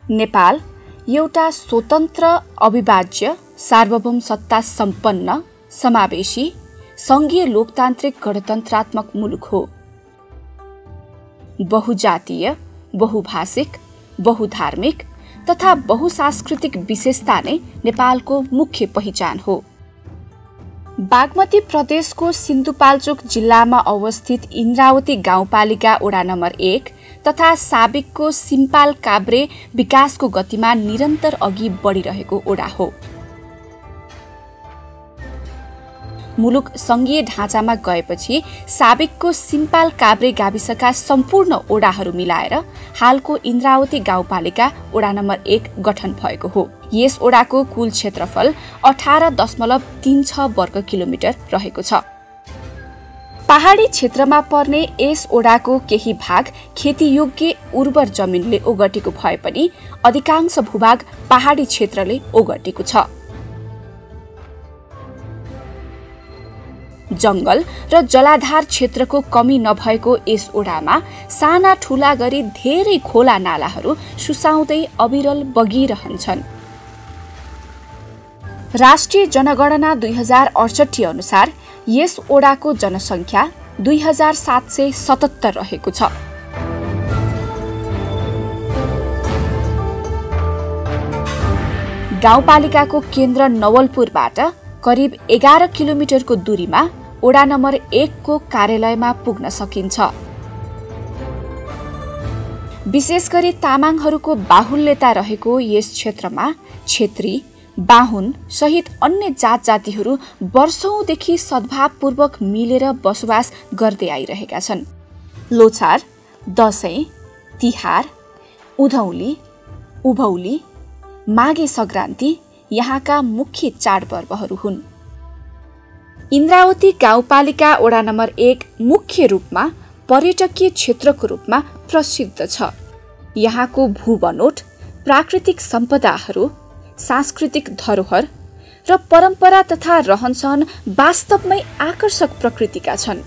नेपाल एउटा स्वतन्त्र, अविभाज्य, सार्वभौम सत्ता सम्पन्न, समावेशी, संघीय लोकतान्त्रिक गणतन्त्रात्मक मुलुक हो। बहुजातीय, बहुभाषिक, बहुधार्मिक तथा बहुसांस्कृतिक विशेषता नै नेपालको मुख्य पहिचान हो। बागमती प्रदेशको सिन्धुपाल्चोक जिल्लामा अवस्थित इन्द्रावती गाउँपालिका वडा नम्बर 1 तथा साबिकको सिम्पाल काभ्रे विकासको गतिमा निरन्तर अघि बढिरहेको वडा हो। मुलुक संघीय ढाँचामा गएपछि साबिकको सिम्पाल काभ्रे गाविसका सम्पूर्ण वडाहरू मिलाएर हालको इन्द्रावती गाउँपालिका वडा नम्बर 1 गठन भएको हो। यस वडाको कुल क्षेत्रफल 18.36 वर्ग किलोमिटर रहेको छ। पहाडी क्षेत्रमा पर्ने यस वडाको केही भाग खेतीयोग्य उर्वर जमिनले ओगटेको भए पनि अधिकांश भूभाग पहाडी क्षेत्रले ओगटेको छ। जंगल र जलाधार क्षेत्रको कमी नभएको यस वडामा साना ठूला गरी धेरै खोला नालाहरू सुसाउँदै अविरल बगिरहन्छन्। राष्ट्रिय जनगणना 2068 अनुसार यस वडाको जनसङ्ख्या 2777 रहेको छ। गाउँपालिकाको केन्द्र नवलपुरबाट करिब 11 किलोमिटरको दूरीमा वडा नम्बर 1 को कार्यालयमा पुग्न सकिन्छ। विशेष गरी तामाङहरूको बाहुल्यता रहेको यस क्षेत्रमा क्षेत्री, बाहुन सहित अन्य जात जातिहरू वर्षौंदेखि सद्भावपूर्वक मिलेर बसोबास गर्दै आइरहेका छन्। लोछार, दशैं, तिहार, उधौली, उभौली, माघे संक्रान्ति यहाँका मुख्य चाडपर्वहरू हुन्। इन्द्रावती गाउँपालिका वडा नम्बर 1 मुख्य रूपमा पर्यटकीय क्षेत्रको रूपमा प्रसिद्ध छ। यहाँको भूबनोट, प्राकृतिक सम्पदाहरू, सांस्कृतिक धरोहर र परम्परा तथा रहनसहन वास्तवमै आकर्षक प्रकृतिका छन्।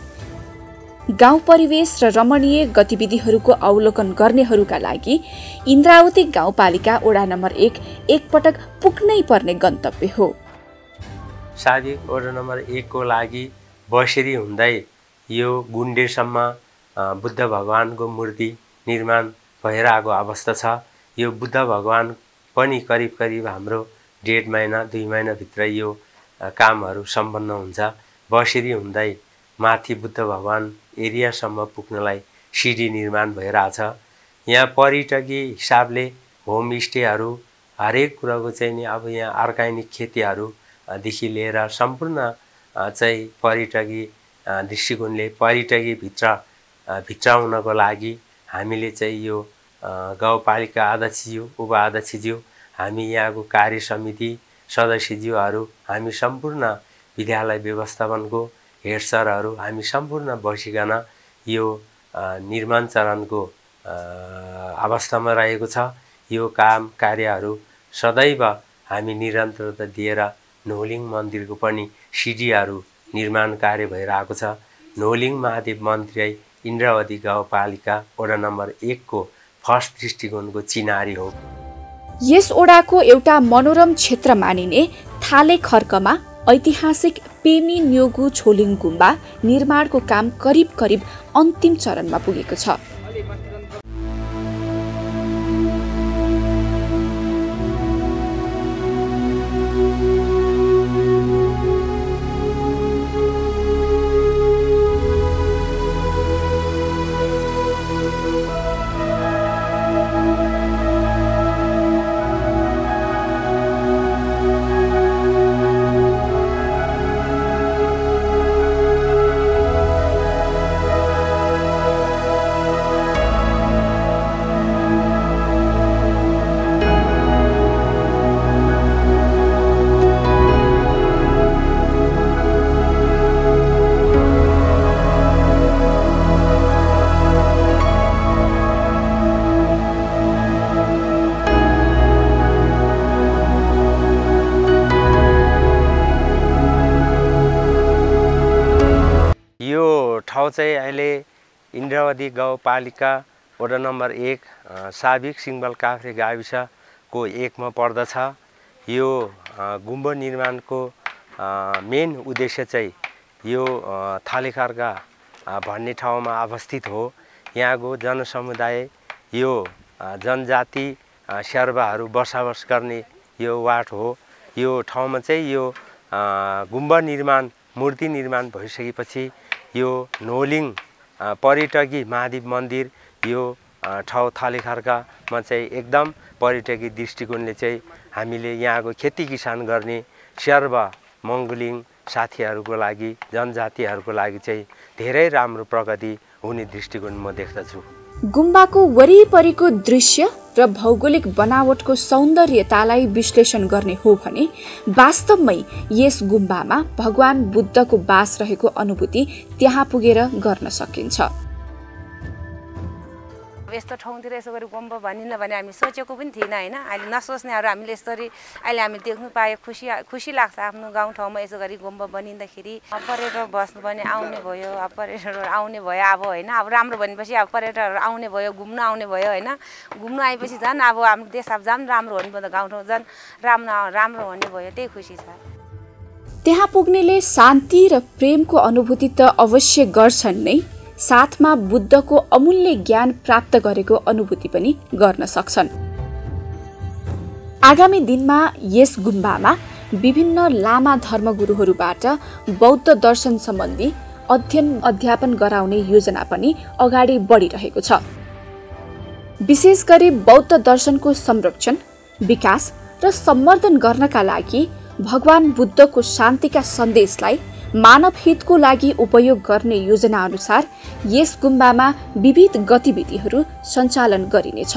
गाउँ परिवेश र रमणीय गतिविधिहरूको अवलोकन गर्नेहरूका लागि इन्द्रावती गाउँपालिका वडा नम्बर 1 एकपटक पुग्नै पर्ने गन्तव्य हो। साबिक वडा नम्बर 1 को लागि बसेरी हुँदै यो गुन्डेसम्म बुद्ध भगवानको मूर्ति निर्माण भएर आएको अवस्था छ। यो बुद्ध भगवान पनि करिब करिब हाम्रो 1.5 महिना 2 महिनाभित्र यो कामहरू सम्पन्न हुन्छ। बसेरी हुँदै माथि बुद्ध भगवान एरियासम्म पुग्नलाई सिडी निर्माण भइरहेछ। यहाँ पर्यटकीय हिसाबले होमस्टेहरू हरेक कुराको चाहिँ नि अब यहाँ अर्ग्यानिक खेतीहरूदेखि लिएर सम्पूर्ण चाहिँ पर्यटकीय दृष्टिकोणले पर्यटकीय भित्राउनको लागि हामीले चाहिँ यो गाउँपालिका अध्यक्षज्यू, उपाध्यक्षज्यू, हामी यहाँको कार्य समिति सदस्यज्यूहरू, हामी सम्पूर्ण विद्यालय व्यवस्थापनको हेड सरहरू हामी सम्पूर्ण बसिकन यो निर्माण चरणको अवस्थामा रहेको छ। यो काम कार्यहरू सदैव हामी निरन्तरता दिएर नोलिङ मन्दिरको पनि सिडीहरू निर्माण कार्य भइरहेको छ। नोलिङ महादेव मन्दिर इन्द्रावती गाउँपालिका वडा नम्बर 1 को फर्स्ट दृष्टिकोणको चिनारी हो। यस वडाको एउटा मनोरम क्षेत्र मानिने थाले खर्कमा ऐतिहासिक पेमी न्योगु छोलिङ गुम्बा निर्माणको काम करिब अन्तिम चरणमा पुगेको छ। ठाउँ चाहिँ अहिले इन्द्रावती गाउँपालिका वडा नम्बर 1 साबिक सिङ्गल काभ्रे गाविसको एकमा पर्दछ। यो गुम्बा निर्माणको मेन उद्देश्य चाहिँ यो थालेखर्का भन्ने ठाउँमा अवस्थित हो। यहाँको जनसमुदाय यो जनजाति शेर्पाहरू बसोबास गर्ने यो वार्ड हो। यो ठाउँमा चाहिँ यो गुम्बा निर्माण मूर्ति निर्माण भइसकेपछि यो नोलिङ पर्यटकीय महादेव मन्दिर यो ठाउँ थालेखर्कामा चाहिँ एकदम पर्यटकीय दृष्टिकोणले चाहिँ हामीले यहाँको खेती किसान गर्ने शेर्पा मङ्गोलिङ साथीहरूको लागि जनजातिहरूको लागि चाहिँ धेरै राम्रो प्रगति हुने दृष्टिकोण म देख्दछु। गुम्बाको वरिपरिको दृश्य र भौगोलिक बनावटको सौन्दर्यतालाई विश्लेषण गर्ने हो भने वास्तवमै यस गुम्बामा भगवान बुद्धको बास रहेको अनुभूति त्यहाँ पुगेर गर्न सकिन्छ। यस्तो ठाउँतिर यसो गरी गुम्बा भनिन्न भने हामी सोचेको पनि थिएन हैन। अहिले नसोच्नेहरू हामीले यसरी अहिले हामी देख्नु पाए खुसी लाग्छ। आफ्नो गाउँठाउँमा यसो गरी गुम्बा बनिँदाखेरि पर्यटक बस्नु पनि आउने भयो, पर्यटकहरू आउने भयो अब हैन। अब राम्रो भनेपछि अब पर्यटकहरू आउने भयो, घुम्न आउने भयो हैन। घुम्न आएपछि झन् अब हाम्रो देश अब झन् राम्रो हुने भयो, गाउँठाउँ झन् राम्रो हुने भयो, त्यही खुसी छ। त्यहाँ पुग्नेले शान्ति र प्रेमको अनुभूति त अवश्य गर्छन् नै, साथमा बुद्धको अमूल्य ज्ञान प्राप्त गरेको अनुभूति पनि गर्न सक्छन्। आगामी दिनमा यस गुम्बामा विभिन्न लामा धर्मगुरुहरूबाट बौद्ध दर्शन सम्बन्धी अध्ययन अध्यापन गराउने योजना पनि अगाडि बढिरहेको छ। विशेष गरी बौद्ध दर्शनको संरक्षण, विकास र सम्वर्धन गर्नका लागि भगवान बुद्धको शान्तिका सन्देशलाई मानव हितको लागि उपयोग गर्ने योजना अनुसार यस गुम्बामा विविध गतिविधिहरू सञ्चालन गरिनेछ।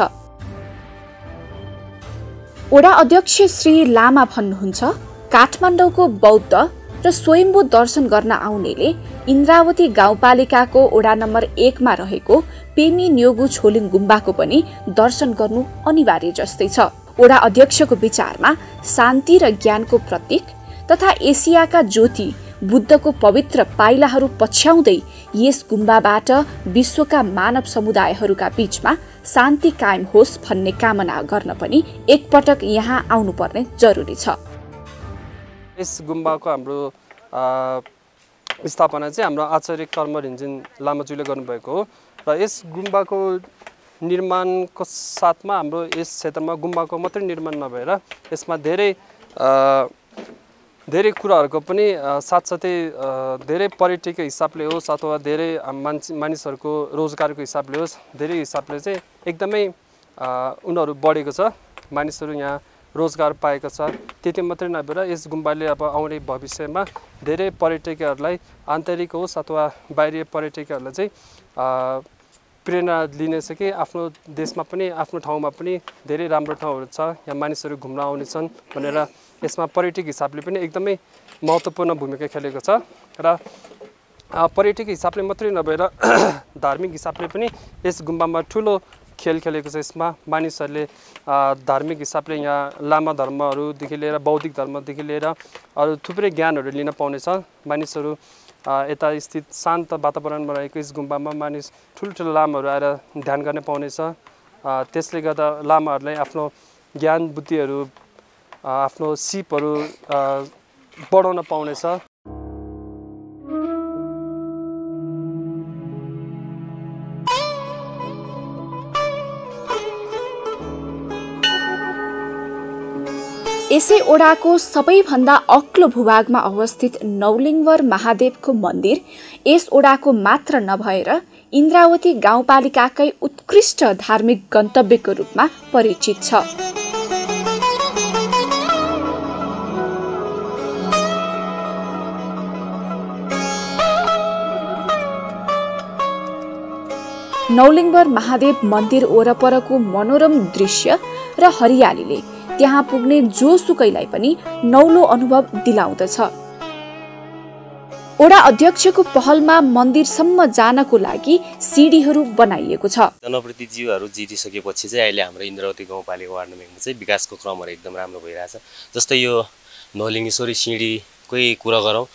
ओडा अध्यक्ष श्री लामा भन्नुहुन्छ, काठमाडौँको बौद्ध र स्वयम्भू दर्शन गर्न आउनेले इन्द्रावती गाउँपालिकाको ओडा नम्बर 1 मा रहेको पेमी न्योगु छोलिङ गुम्बाको पनि दर्शन गर्नु अनिवार्य जस्तै छ। ओडा अध्यक्षको विचारमा शान्ति र ज्ञानको प्रतीक तथा एसियाका ज्योति बुद्धको पवित्र पाइलाहरू पछ्याउँदै यस गुम्बाबाट विश्वका मानव समुदायहरूका बीचमा शान्ति कायम होस् भन्ने कामना गर्न पनि एकपटक यहाँ आउनुपर्ने जरुरी छ। यस गुम्बाको हाम्रो स्थापना चाहिँ हाम्रो आचार्य कर्म रिन्जिन लामाज्यूले गर्नुभएको हो र यस गुम्बाको निर्माणको साथमा हाम्रो यस क्षेत्रमा गुम्बाको मात्रै निर्माण नभएर यसमा धेरै कुराहरूको पनि साथसाथै धेरै पर्यटकीय हिसाबले होस् अथवा धेरै मानिसहरूको रोजगारको हिसाबले होस्, धेरै हिसाबले चाहिँ एकदमै उनीहरू बढेको छ। मानिसहरू यहाँ रोजगार पाएको छ। त्यति मात्रै नभएर यस गुम्बाले अब आउने भविष्यमा धेरै पर्यटकीयहरूलाई आन्तरिक होस् अथवा बाहिरी पर्यटकीयहरूलाई चाहिँ प्रेरणा लिनेछ कि आफ्नो देशमा पनि आफ्नो ठाउँमा पनि धेरै राम्रो ठाउँहरू छ, यहाँ मानिसहरू घुम्न आउनेछन् भनेर यसमा पर्यटक हिसाबले पनि एकदमै महत्त्वपूर्ण भूमिका खेलेको छ। र पर्यटक हिसाबले मात्रै नभएर धार्मिक हिसाबले पनि यस गुम्बामा ठुलो खेल खेलेको छ। यसमा मानिसहरूले धार्मिक हिसाबले यहाँ लामा धर्महरूदेखि लिएर बौद्धिक धर्मदेखि लिएर अरू थुप्रै ज्ञानहरू लिन पाउनेछ। मानिसहरू यता स्थित शान्त वातावरणमा रहेको यस गुम्बामा मानिस ठुल्ठुलो लामाहरू आएर ध्यान गर्न पाउनेछ। त्यसले गर्दा लामाहरूलाई आफ्नो ज्ञान बुद्धिहरू आफ्नो सिपहरू बढाउन पाउनेछ। यसै ओडाको सबैभन्दा अग्लो भूभागमा अवस्थित नौलिङ्गर महादेवको मन्दिर यस ओडाको मात्र नभएर इन्द्रावती गाउँपालिकाकै उत्कृष्ट धार्मिक गन्तव्यको रूपमा परिचित छ। नौलिङ्गर महादेव मन्दिर वरपरको मनोरम दृश्य र हरियालीले त्यहाँ पुग्ने जोसुकैलाई पनि नौलो अनुभव दिलाउँदछ। ओडा अध्यक्षको पहलमा मन्दिरसम्म जानको लागि सिडीहरू बनाइएको छ। जनप्रतिनिधिहरू जितिसकेपछि चाहिँ अहिले हाम्रो इन्द्रावती गाउँपालिका वार्ड नम्बर 1मा चाहिँ विकासको क्रमहरू एकदम राम्रो भइरहेछ। जस्तै यो नौलिङ्गेश्वरी सिँढीको कै कुरा गरौँ।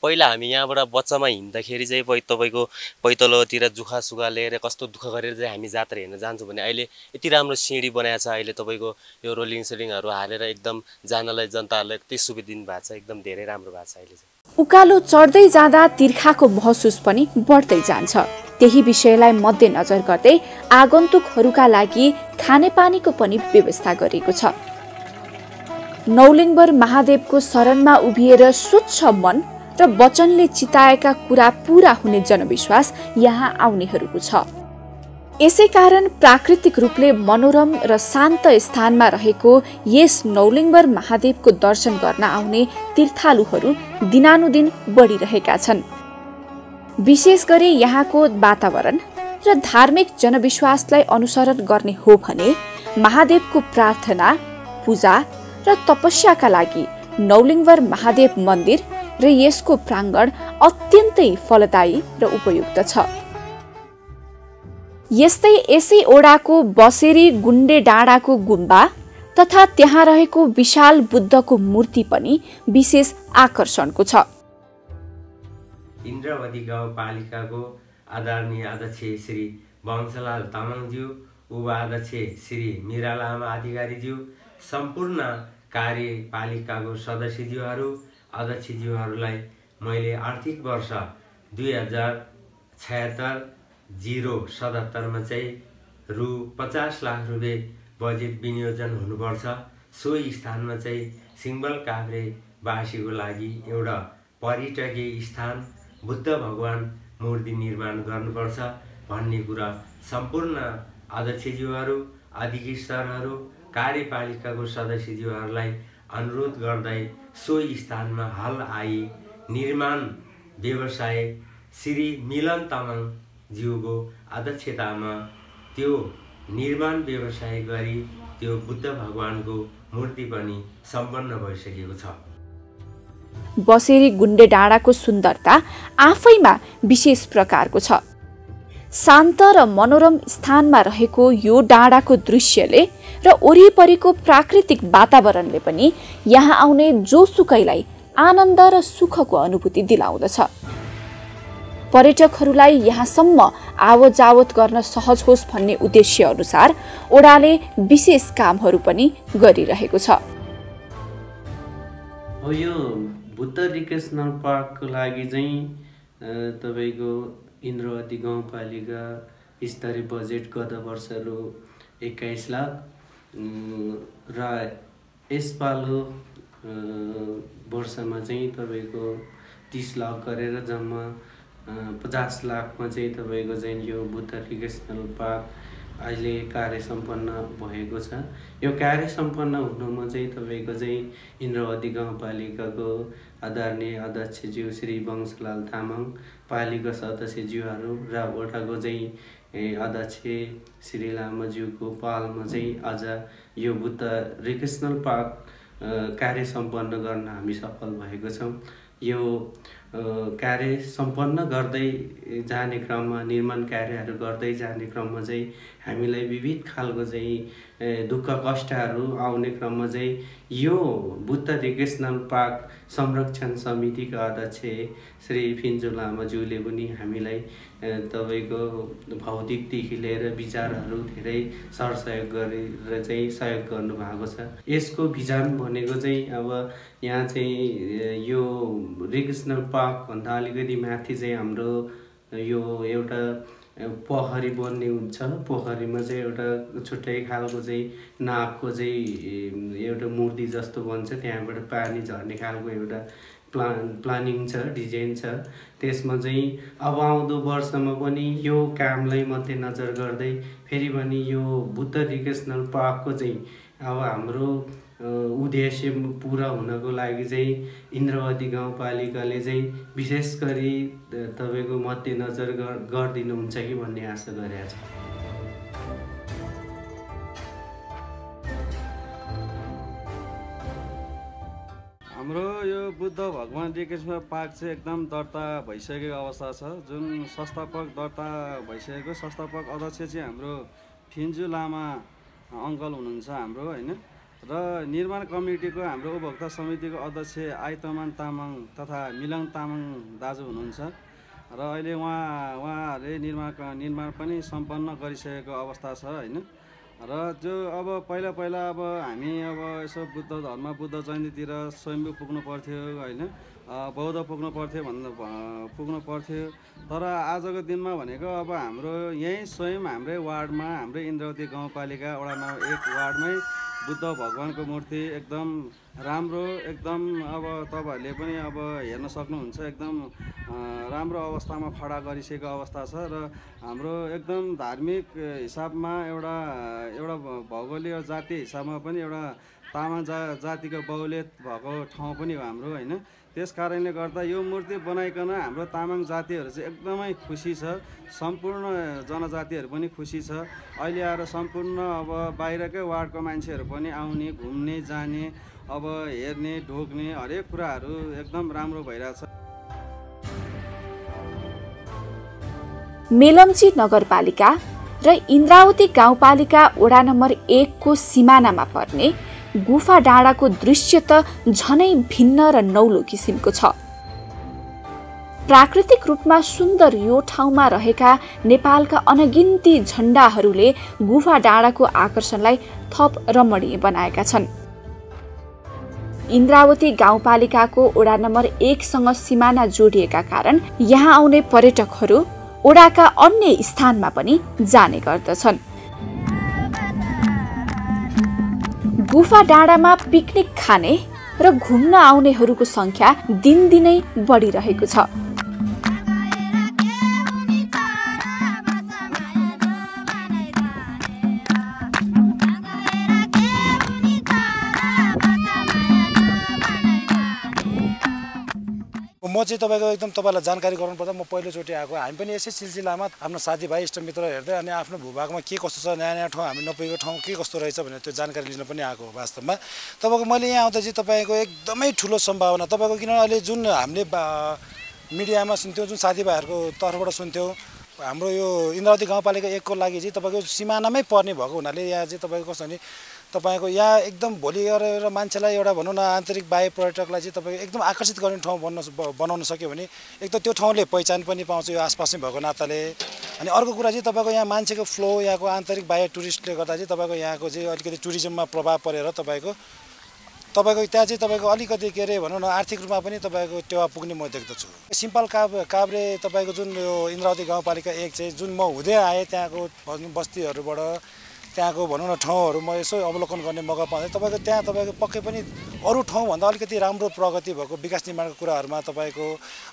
पहिला हामी यहाँबाट बच्चामा हिँड्दाखेरि चाहिँ तपाईँको पैतलोतिर जुखासुखा लिएर कस्तो दुःख गरेर चाहिँ हामी जात्रा हेर्न जान्छौँ भने अहिले यति राम्रो सिँढी बनाएको छ। अहिले तपाईँको यो रोलिङ सोलिङहरू हालेर एकदम जानलाई जनताहरूलाई यति सुविधा दिनु भएको छ। एकदम धेरै राम्रो भएको छ अहिले चाहिँ। उकालो चढ्दै जाँदा तिर्खाको महसुस पनि बढ्दै जान्छ। त्यही विषयलाई मध्यनजर गर्दै आगन्तुकहरूका लागि खानेपानीको पनि व्यवस्था गरिएको छ। नौलिङ्गर महादेवको शरणमा उभिएर स्वच्छ मन र वचनले चिताएका कुरा पूरा हुने जनविश्वास यहाँ आउनेहरूको छ। यसै कारण प्राकृतिक रूपले मनोरम र शान्त स्थानमा रहेको यस नौलिङ्गर महादेवको दर्शन गर्न आउने तीर्थालुहरू दिनानुदिन बढिरहेका छन्। विशेष गरी यहाँको वातावरण र धार्मिक जनविश्वासलाई अनुसरण गर्ने हो भने महादेवको प्रार्थना, पूजा र तपस्याका लागि नौलिङ्गर महादेव मन्दिर र यसको प्राङ्गण अत्यन्तै फलदायी र उपयुक्त छ। यस्तै यसै ओडाको बसेरी गुण्डे डाँडाको गुम्बा तथा त्यहाँ रहेको विशाल बुद्धको मूर्ति पनि विशेष आकर्षणको छ। इन्द्रावती गाउँपालिकाको आदरणीय अध्यक्ष श्री वंशलाल तामाङज्यू, उपाध्यक्ष श्री मीरा लामा अधिकारीज्यू, सम्पूर्ण कार्यपालिकाको सदस्यज्यूहरू, अध्यक्षज्यूहरूलाई मैले आर्थिक वर्ष 2076-077 चाहिँ रु 50 लाख रुपियाँ बजेट विनियोजन हुनुपर्छ। सोही स्थानमा चाहिँ सिङ्गल काभ्रेवासीको लागि एउटा पर्यटकीय स्थान बुद्ध भगवान मूर्ति निर्माण गर्नुपर्छ भन्ने कुरा सम्पूर्ण अध्यक्षज्यूहरू, अधिकृतहरू, कार्यपालिकाको सदस्यज्यूहरूलाई अनुरोध गर्दै सोही स्थानमा हाल आई निर्माण व्यवसाय श्री मिलन तामाङज्यूको अध्यक्षतामा त्यो निर्माण व्यवसाय गरी त्यो बुद्ध भगवानको मूर्ति पनि सम्पन्न भइसकेको छ। बसेरी गुण्डे डाँडाको सुन्दरता आफैमा विशेष प्रकारको छ। शान्त र मनोरम स्थानमा रहेको यो डाँडाको दृश्यले र वरिपरिको प्राकृतिक वातावरणले पनि यहाँ आउने जोसुकैलाई आनन्द र सुखको अनुभूति दिलाउँदछ। पर्यटकहरूलाई यहाँसम्म आवत-जावत गर्न सहज होस् भन्ने उद्देश्य अनुसार ओडाले विशेष कामहरू पनि गरिरहेको छ। यो बुद्ध रिक्रेसनल पार्कको लागि चाहिँ तपाईको इन्द्रावती गाउँपालिका स्तरीय बजेट गत वर्ष रु 21 लाख र यसपालो वर्षमा चाहिँ तपाईको 30 लाख गरेर जम्मा 50 लाखमा चाहिँ तपाईको चाहिँ यो बुद्ध रिक्रेसनल पार्क अहिले कार्य सम्पन्न भएको छ। यो कार्य सम्पन्न हुनुमा चाहिँ तपाईको चाहिँ इन्द्रावती गाउँपालिकाको आदरणीय अध्यक्षज्यू श्री वंशलाल तामाङ, पालिका सदस्यज्यूहरू र वडाको चाहिँ अध्यक्ष श्री लामाज्यूको पहलमा चाहिँ आज यो बुद्ध रिक्रेसनल पार्क कार्य सम्पन्न गर्न हामी सफल भएको छौँ। यो कार्य सम्पन्न गर्दै जाने क्रममा, निर्माण कार्यहरू गर्दै जाने क्रममा चाहिँ हामीलाई विविध खालको चाहिँ दुःख कष्टहरू आउने क्रममा चाहिँ यो बुद्ध रिक्रेसनल पार्क संरक्षण समितिका अध्यक्ष श्री फिन्जो लामाज्यूले पनि हामीलाई तपाईको भौतिकदेखि लिएर विचारहरू धेरै सरसहयोग गरेर चाहिँ सहयोग गर्नुभएको छ। यसको भिजन भनेको चाहिँ अब यहाँ चाहिँ यो रिक्रेसनल पार्क भन्दा अलिकति माथि चाहिँ हाम्रो यो एउटा पोखरी बन्ने हुन्छ। पोखरीमा चाहिँ एउटा छुट्टै खालको चाहिँ नागको चाहिँ एउटा मूर्ति जस्तो बन्छ, त्यहाँबाट पानी झर्ने खालको एउटा प्लानिङ छ, डिजाइन छ। त्यसमा चाहिँ अब आउँदो वर्षमा पनि यो कामलाई मध्यनजर गर्दै फेरि पनि यो बुद्ध रिक्रेसनल पार्कको चाहिँ अब हाम्रो उद्देश्य पुरा हुनको लागि चाहिँ इन्द्रावती गाउँपालिकाले चाहिँ विशेष गरी तपाईको मध्यनजर गरिदिनुहुन्छ कि भन्ने आशा गरेको छ। हाम्रो यो बुद्ध भगवान रिक्रेसनल पार्क चाहिँ एकदम दर्ता भइसकेको अवस्था छ। जुन संस्थापक दर्ता भइसकेको संस्थापक अध्यक्ष चाहिँ हाम्रो फिन्जु लामा अङ्कल हुनुहुन्छ हाम्रो, हैन। र निर्माण कमिटीको हाम्रो उपभोक्ता समितिको अध्यक्ष आइतमान तामाङ तथा मिलङ तामाङ दाजु हुनुहुन्छ र अहिले उहाँहरूले निर्माण पनि सम्पन्न गरिसकेको अवस्था छ होइन। र जो अब पहिला अब हामी अब यसो बुद्ध धर्म बुद्ध जयन्तीतिर स्वयम्भू पुग्नु पर्थ्यो होइन, बौद्ध पुग्नु पर्थ्यो तर आजको दिनमा भनेको अब हाम्रो यहीँ स्वयं हाम्रै वार्डमा हाम्रै इन्द्रावती गाउँपालिका वडा नम्बर 1 वार्डमै बुद्ध भगवानको मूर्ति एकदम राम्रो एकदम अब तपाईँहरूले पनि अब हेर्न सक्नुहुन्छ एकदम राम्रो अवस्थामा खडा गरिसकेको अवस्था छ र हाम्रो एकदम धार्मिक हिसाबमा एउटा भौगोलिक जातीय हिसाबमा पनि एउटा तामाङ जातिको बहुल्यत भएको ठाउँ पनि हो हाम्रो होइन। त्यस कारणले गर्दा यो मूर्ति बनाइकन हाम्रो तामाङ जातिहरू चाहिँ एकदमै खुसी छ, सम्पूर्ण जनजातिहरू पनि खुसी छ। अहिले आएर सम्पूर्ण अब बाहिरकै वार्डको मान्छेहरू पनि आउने घुम्ने जाने अब हेर्ने ढोक्ने हरेक कुराहरू एकदम राम्रो भइरहेछ। मेलम्ची नगरपालिका र इन्द्रावती गाउँपालिका वडा नम्बर 1 को सिमानामा पर्ने गुफा डाँडाको दृश्य त झनै भिन्न र नौलो किसिमको छ। प्राकृतिक रूपमा सुन्दर यो ठाउँमा रहेका नेपालका अनगिन्ती झण्डाहरूले गुफा डाँडाको आकर्षणलाई थप रमणीय बनाएका छन्। इन्द्रावती गाउँपालिकाको वडा नम्बर 1 सँग सिमाना जोडिएका कारण यहाँ आउने पर्यटकहरू वडाका अन्य स्थानमा पनि जाने गर्दछन्। गुफा डाँडामा पिकनिक खाने र घुम्न आउनेहरूको संख्या दिनदिनै बढिरहेको छ। म चाहिँ तपाईँको एकदम तपाईँलाई जानकारी गराउनुपर्दा म पहिलोचोटि आएको। हामी पनि यसै सिलसिलामा आफ्नो साथीभाइ इष्टमित्र हेर्दै अनि आफ्नो भूभागमा के कस्तो छ, नयाँ ठाउँ हामी नपुगेको ठाउँ के कस्तो रहेछ भनेर त्यो जानकारी लिन पनि आएको हो। वास्तवमा तपाईँको मैले यहाँ आउँदा चाहिँ तपाईँको एकदमै ठुलो सम्भावना तपाईँको, किनभने अहिले जुन हामीले मिडियामा सुन्थ्यौँ, जुन साथीभाइहरूको तर्फबाट सुन्थ्यौँ, हाम्रो यो इन्द्रावती गाउँपालिका 1 को लागि चाहिँ तपाईँको सिमानामै पर्ने भएको हुनाले यहाँ चाहिँ तपाईँको कस्तो भने तपाईँको यहाँ एकदम भोलि गएर मान्छेलाई एउटा भनौँ न आन्तरिक बाह्य पर्यटकलाई चाहिँ तपाईँको एकदम आकर्षित गर्ने ठाउँ बनाउन सक्यो भने एक त त्यो ठाउँले पहिचान पनि पाउँछ यो आसपासमै भएको नाताले। अनि अर्को कुरा चाहिँ तपाईँको यहाँ मान्छेको फ्लो यहाँको आन्तरिक बाह्य टुरिस्टले गर्दा चाहिँ तपाईँको यहाँको चाहिँ अलिकति टुरिज्ममा प्रभाव परेर तपाईँको त्यहाँ चाहिँ तपाईँको अलिकति के अरे भनौँ न आर्थिक रूपमा पनि तपाईँको टेवा पुग्ने म देख्दछु। सिम्पल काभ्रे तपाईँको जुन यो इन्द्रावती गाउँपालिका 1 चाहिँ जुन म हुँदै आएँ त्यहाँको बस्तीहरूबाट त्यहाँको भनौँ न ठाउँहरू म यसो अवलोकन गर्ने मौका पाउँदै तपाईँको त्यहाँ तपाईँको पक्कै पनि अरू ठाउँभन्दा अलिकति राम्रो प्रगति भएको विकास निर्माणको कुराहरूमा तपाईँको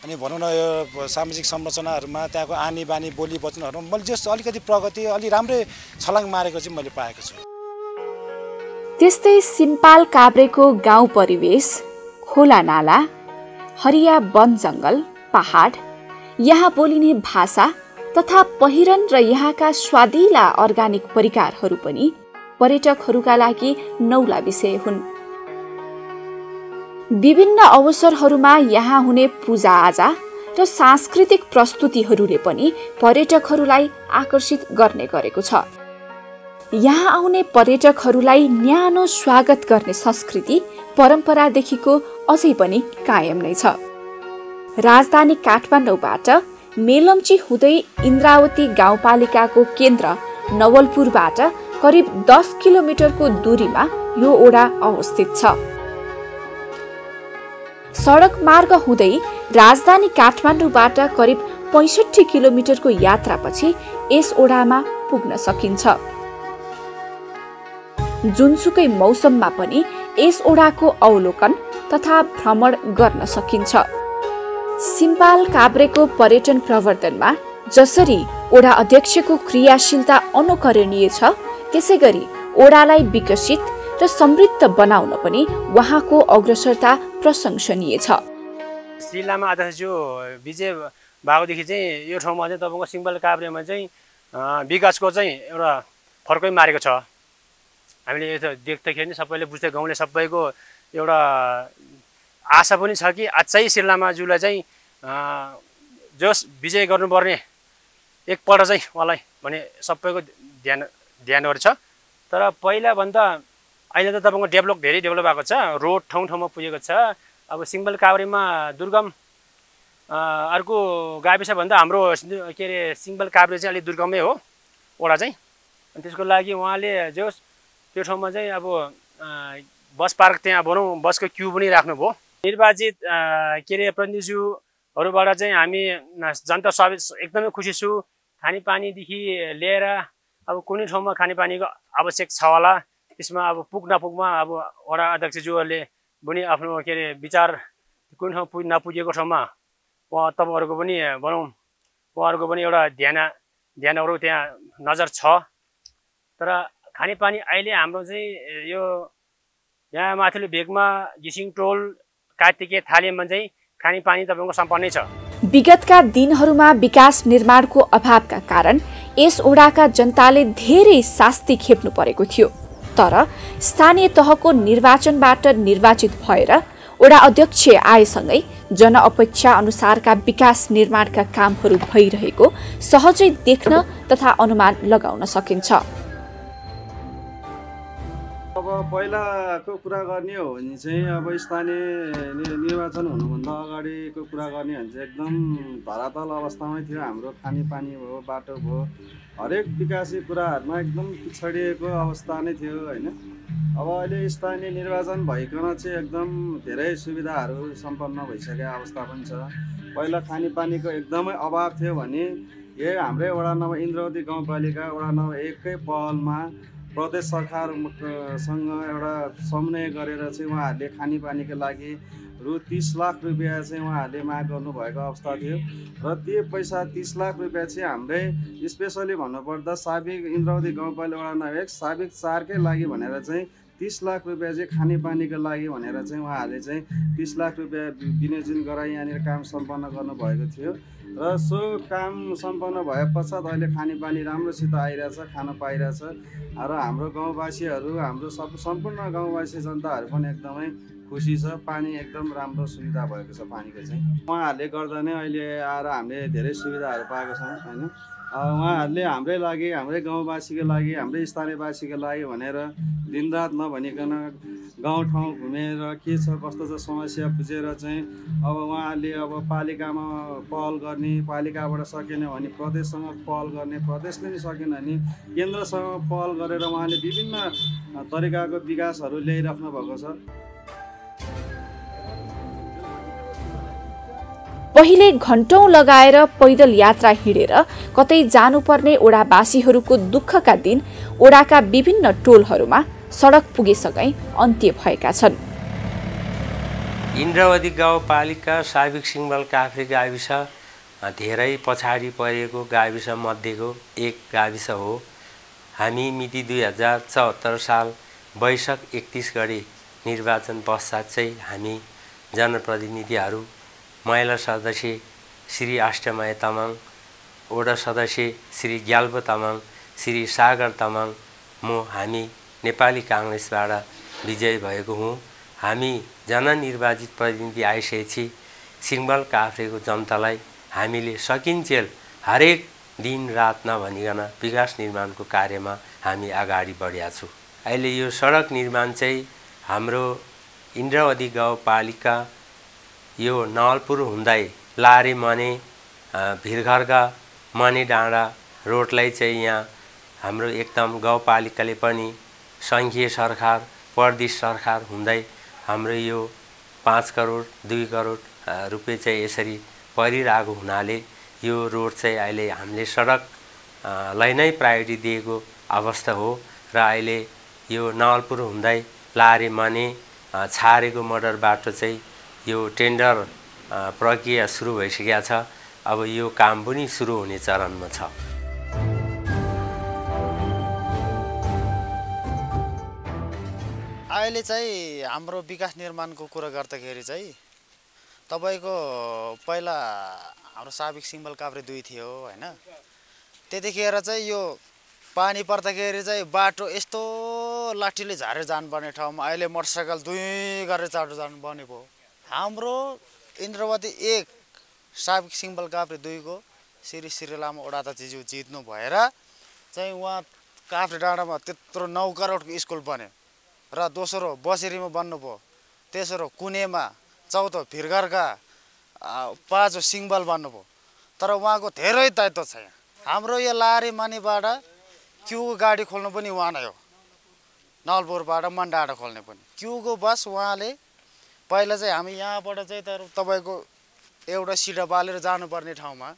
अनि भनौँ न यो सामाजिक संरचनाहरूमा त्यहाँको आनी बानी बोली वचनहरूमा मैले जस अलिकति प्रगति अलि राम्रै छलाङ मारेको चाहिँ मैले पाएको छु। त्यस्तै सिम्पाल काभ्रेको गाउँ परिवेश, खोला नाला, हरिया वन जङ्गल, पहाड, यहाँ बोलिने भाषा तथा पहिरन र यहाँका स्वादिला अर्गानिक परिकारहरू पनि पर्यटकहरूका लागि नौला विषय हुन्। विभिन्न अवसरहरूमा यहाँ हुने पूजाआजा र सांस्कृतिक प्रस्तुतिहरूले पनि पर्यटकहरूलाई आकर्षित गर्ने गरेको छ। यहाँ आउने पर्यटकहरूलाई न्यानो स्वागत गर्ने संस्कृति परम्परादेखिको अझै पनि कायम नै छ। राजधानी काठमाडौँबाट मेलम्ची हुँदै इन्द्रावती गाउँपालिकाको केन्द्र नवलपुरबाट करिब 10 किलोमिटरको दूरीमा यो ओडा अवस्थित छ। सडक मार्ग हुँदै राजधानी काठमाडौँबाट करिब 65 किलोमिटरको यात्रापछि यस ओडामा पुग्न सकिन्छ। जुनसुकै मौसममा पनि यस ओडाको अवलोकन तथा भ्रमण गर्न सकिन्छ। सिम्पाल काभ्रेको पर्यटन प्रवर्धनमा जसरी ओडा अध्यक्षको क्रियाशीलता अनुकरणीय छ, त्यसैगरी ओडालाई विकसित र समृद्ध बनाउन पनि उहाँको अग्रसरता प्रशंसनीय छ। जिल्लामा अध्यक्ष विजय बाबुदेखि चाहिँ यो ठाउँमा चाहिँ तपाईँको सिम्पाल काभ्रेमा चाहिँ विकासको चाहिँ एउटा फर्कै मारेको छ। हामीले यो देख्दाखेरि सबैले बुझ्दै गाउँले सबैको एउटा आशा पनि छ कि अझै सिल्लामाजुलाई चाहिँ जस विजय गर्नुपर्ने एकपल्ट चाहिँ उहाँलाई भने सबैको ध्यानहरू छ। तर पहिलाभन्दा अहिले त तपाईँको धेरै डेभलप भएको छ, रोड ठाउँ ठाउँमा पुगेको छ। अब सिङ्गल काभ्रेमा दुर्गम अर्को गाविसभन्दा हाम्रो के अरे सिङ्गल काभ्रे चाहिँ अलिक दुर्गमै हो वडा चाहिँ। अनि त्यसको लागि उहाँले जो त्यो ठाउँमा चाहिँ अब बस पार्क त्यहाँ भनौँ बसको क्यु पनि राख्नुभयो। निर्वाचित के अरे प्रतिनिधिज्यूहरूबाट चाहिँ हामी जनता सबै एकदमै खुसी छु। खानेपानीदेखि लिएर अब कुनै ठाउँमा खानेपानीको आवश्यक छ होला, त्यसमा अब पुग्नमा अब वडा अध्यक्षज्यूहरूले पनि आफ्नो के अरे विचार कुनै ठाउँ नपुगेको ठाउँमा तपाईँहरूको पनि भनौँ उहाँहरूको पनि एउटा ध्यानहरू त्यहाँ नजर छ। तर खानेपानी अहिले हाम्रो चाहिँ यो यहाँ माथिल्लो भेगमा घिसिङ टोल कार्तिके थालेमा चाहिँ खानेपानी तपाईँको सम्पन्नै छ। विगतका दिनहरूमा विकास निर्माणको अभावका कारण यस ओडाका जनताले धेरै शास्ति खेप्नु परेको थियो। तर स्थानीय तहको निर्वाचनबाट निर्वाचित भएर ओडा अध्यक्ष आएसँगै जनअपेक्षा अनुसारका विकास निर्माणका कामहरू भइरहेको सहजै देख्न तथा अनुमान लगाउन सकिन्छ। अब पहिलाको कुरा गर्ने हो भने चाहिँ अब स्थानीय निर्वाचन हुनुभन्दा अगाडिको कुरा गर्ने हो भने चाहिँ एकदम धरातल अवस्थामै थियो। हाम्रो खानेपानी भयो, बाटो भयो, हरेक विकासी कुराहरूमा एकदम पिछडिएको अवस्था नै थियो होइन। अब अहिले स्थानीय निर्वाचन भइकन चाहिँ एकदम धेरै सुविधाहरू सम्पन्न भइसकेको अवस्था पनि छ। पहिला खानेपानीको एकदमै अभाव थियो भने यही हाम्रै वडा नम्बर इन्द्रावती गाउँपालिका वडा नम्बर 1 कै पहलमा प्रदेश सरकारसँग एउटा समन्वय गरेर चाहिँ उहाँहरूले खानेपानीको लागि रु 30 लाख रुपियाँ चाहिँ उहाँहरूले माग गर्नुभएको अवस्था थियो। र त्यो पैसा 30 लाख रुपियाँ चाहिँ हाम्रै स्पेसली भन्नुपर्दा साबिक इन्द्रावती गाउँपालिका वडा नम्बर 1 साबिक 4 कै लागि भनेर चाहिँ 30 लाख रुपियाँ चाहिँ खानेपानीको लागि भनेर चाहिँ उहाँहरूले चाहिँ 30 लाख रुपियाँ विनियोजन गराई यहाँनिर काम सम्पन्न गर्नुभएको थियो। र सो काम सम्पन्न भए पश्चात अहिले खानेपानी राम्रोसित आइरहेछ, खान पाइरहेछ। र हाम्रो गाउँवासीहरू हाम्रो सम्पूर्ण गाउँवासी जनताहरू पनि एकदमै खुसी छ। पानी एकदम राम्रो सुविधा भएको छ पानीको चाहिँ। उहाँहरूले गर्दा नै अहिले आएर हामीले धेरै सुविधाहरू पाएको छौँ होइन। उहाँहरूले हाम्रै लागि, हाम्रै गाउँवासीको लागि, हाम्रै स्थानीयवासीको लागि भनेर दिनरात नभनिकन गाउँठाउँ घुमेर के छ कस्तो छ समस्या बुझेर चाहिँ अब उहाँहरूले अब पालिकामा पहल गर्ने, पालिकाबाट सकेन भने प्रदेशसँग पहल गर्ने, प्रदेशले नि सकेन भने केन्द्रसँग पहल गरेर उहाँले विभिन्न तरिकाको विकासहरू ल्याइराख्नु भएको छ। पहिले घण्टौं लगाएर पैदल यात्रा हिँडेर कतै जानुपर्ने ओडावासीहरूको दुःखका दिन ओडाका विभिन्न टोलहरूमा सडक पुगेसँगै अन्त्य भएका छन्। इन्द्रावती गाउँपालिका साबिक सिङ्गल काभ्रे गाविस धेरै पछाडि परेको गाविस मध्येको एक गाविस हो। हामी मिति 2074 साल वैशाख 31 गते निर्वाचन पश्चात चाहिँ हामी जनप्रतिनिधिहरू, महिला सदस्य श्री अष्टमाया तामाङ, वडा सदस्य श्री ग्याल्बो तामाङ, श्री सागर तामाङ, हामी नेपाली काङ्ग्रेसबाट विजयी भएको हुँ। हामी जननिर्वाचित प्रतिनिधि आइसकेपछि सिङ्गल काभ्रेको जनतालाई हामीले सकिन्जेल हरेक दिन रात नभनिकन विकास निर्माणको कार्यमा हामी अगाडि बढेका छौँ। अहिले यो सडक निर्माण चाहिँ हाम्रो इन्द्रावती गाउँपालिका यो नवलपुर हुँदै लारे मने भिरघरका मने डाँडा रोडलाई चाहिँ यहाँ हाम्रो एकदम गाउँपालिकाले पनि सङ्घीय सरकार, प्रदेश सरकार हुँदै हाम्रो यो 5 करोड 2 करोड रुपियाँ चाहिँ यसरी परिरहेको हुनाले यो रोड चाहिँ अहिले हामीले सडकलाई नै प्रायोरिटी दिएको अवस्था हो। र अहिले यो नवलपुर हुँदै लारे मने छारेको मोटर बाटो चाहिँ यो टेन्डर प्रक्रिया सुरु भइसकेको छ। अब यो काम पनि सुरु हुने चरणमा छ। अहिले चाहिँ हाम्रो विकास निर्माणको कुरा गर्दाखेरि चाहिँ तपाईको पहिला हाम्रो साबिक सिङ्गल काभ्रे 2 थियो हैन। त्यतिखेर चाहिँ यो पानी पर्दाखेरि चाहिँ बाटो यस्तो लाठीले झारेर जानुपर्ने ठाउँमा अहिले मोटरसाइकल 2 गरेर चाँडो जानुपर्ने भयो। हाम्रो इन्द्रावती 1 साबिक सिङ्गल काभ्रे 2 को श्री लामा ओडाताज्यू जित्नु भएर चाहिँ उहाँ काभ्रे डाँडामा त्यत्रो 9 करोडको स्कुल बन्यो। र दोस्रो बसेरीमा बन्नुभयो, तेस्रो कुनेमा, चौथो भिरघरका, पाँचौँ सिङबल बन्नुभयो। तर उहाँको धेरै दायित्व छ। यहाँ हाम्रो यो लारी मानीबाट क्युको गाडी खोल्नु पनि उहाँ नै हो, नवलपुरबाट मनडाँडा खोल्ने पनि क्युको बस उहाँले। पहिला चाहिँ हामी यहाँबाट चाहिँ तपाईँको एउटा सिटा बालेर जानुपर्ने ठाउँमा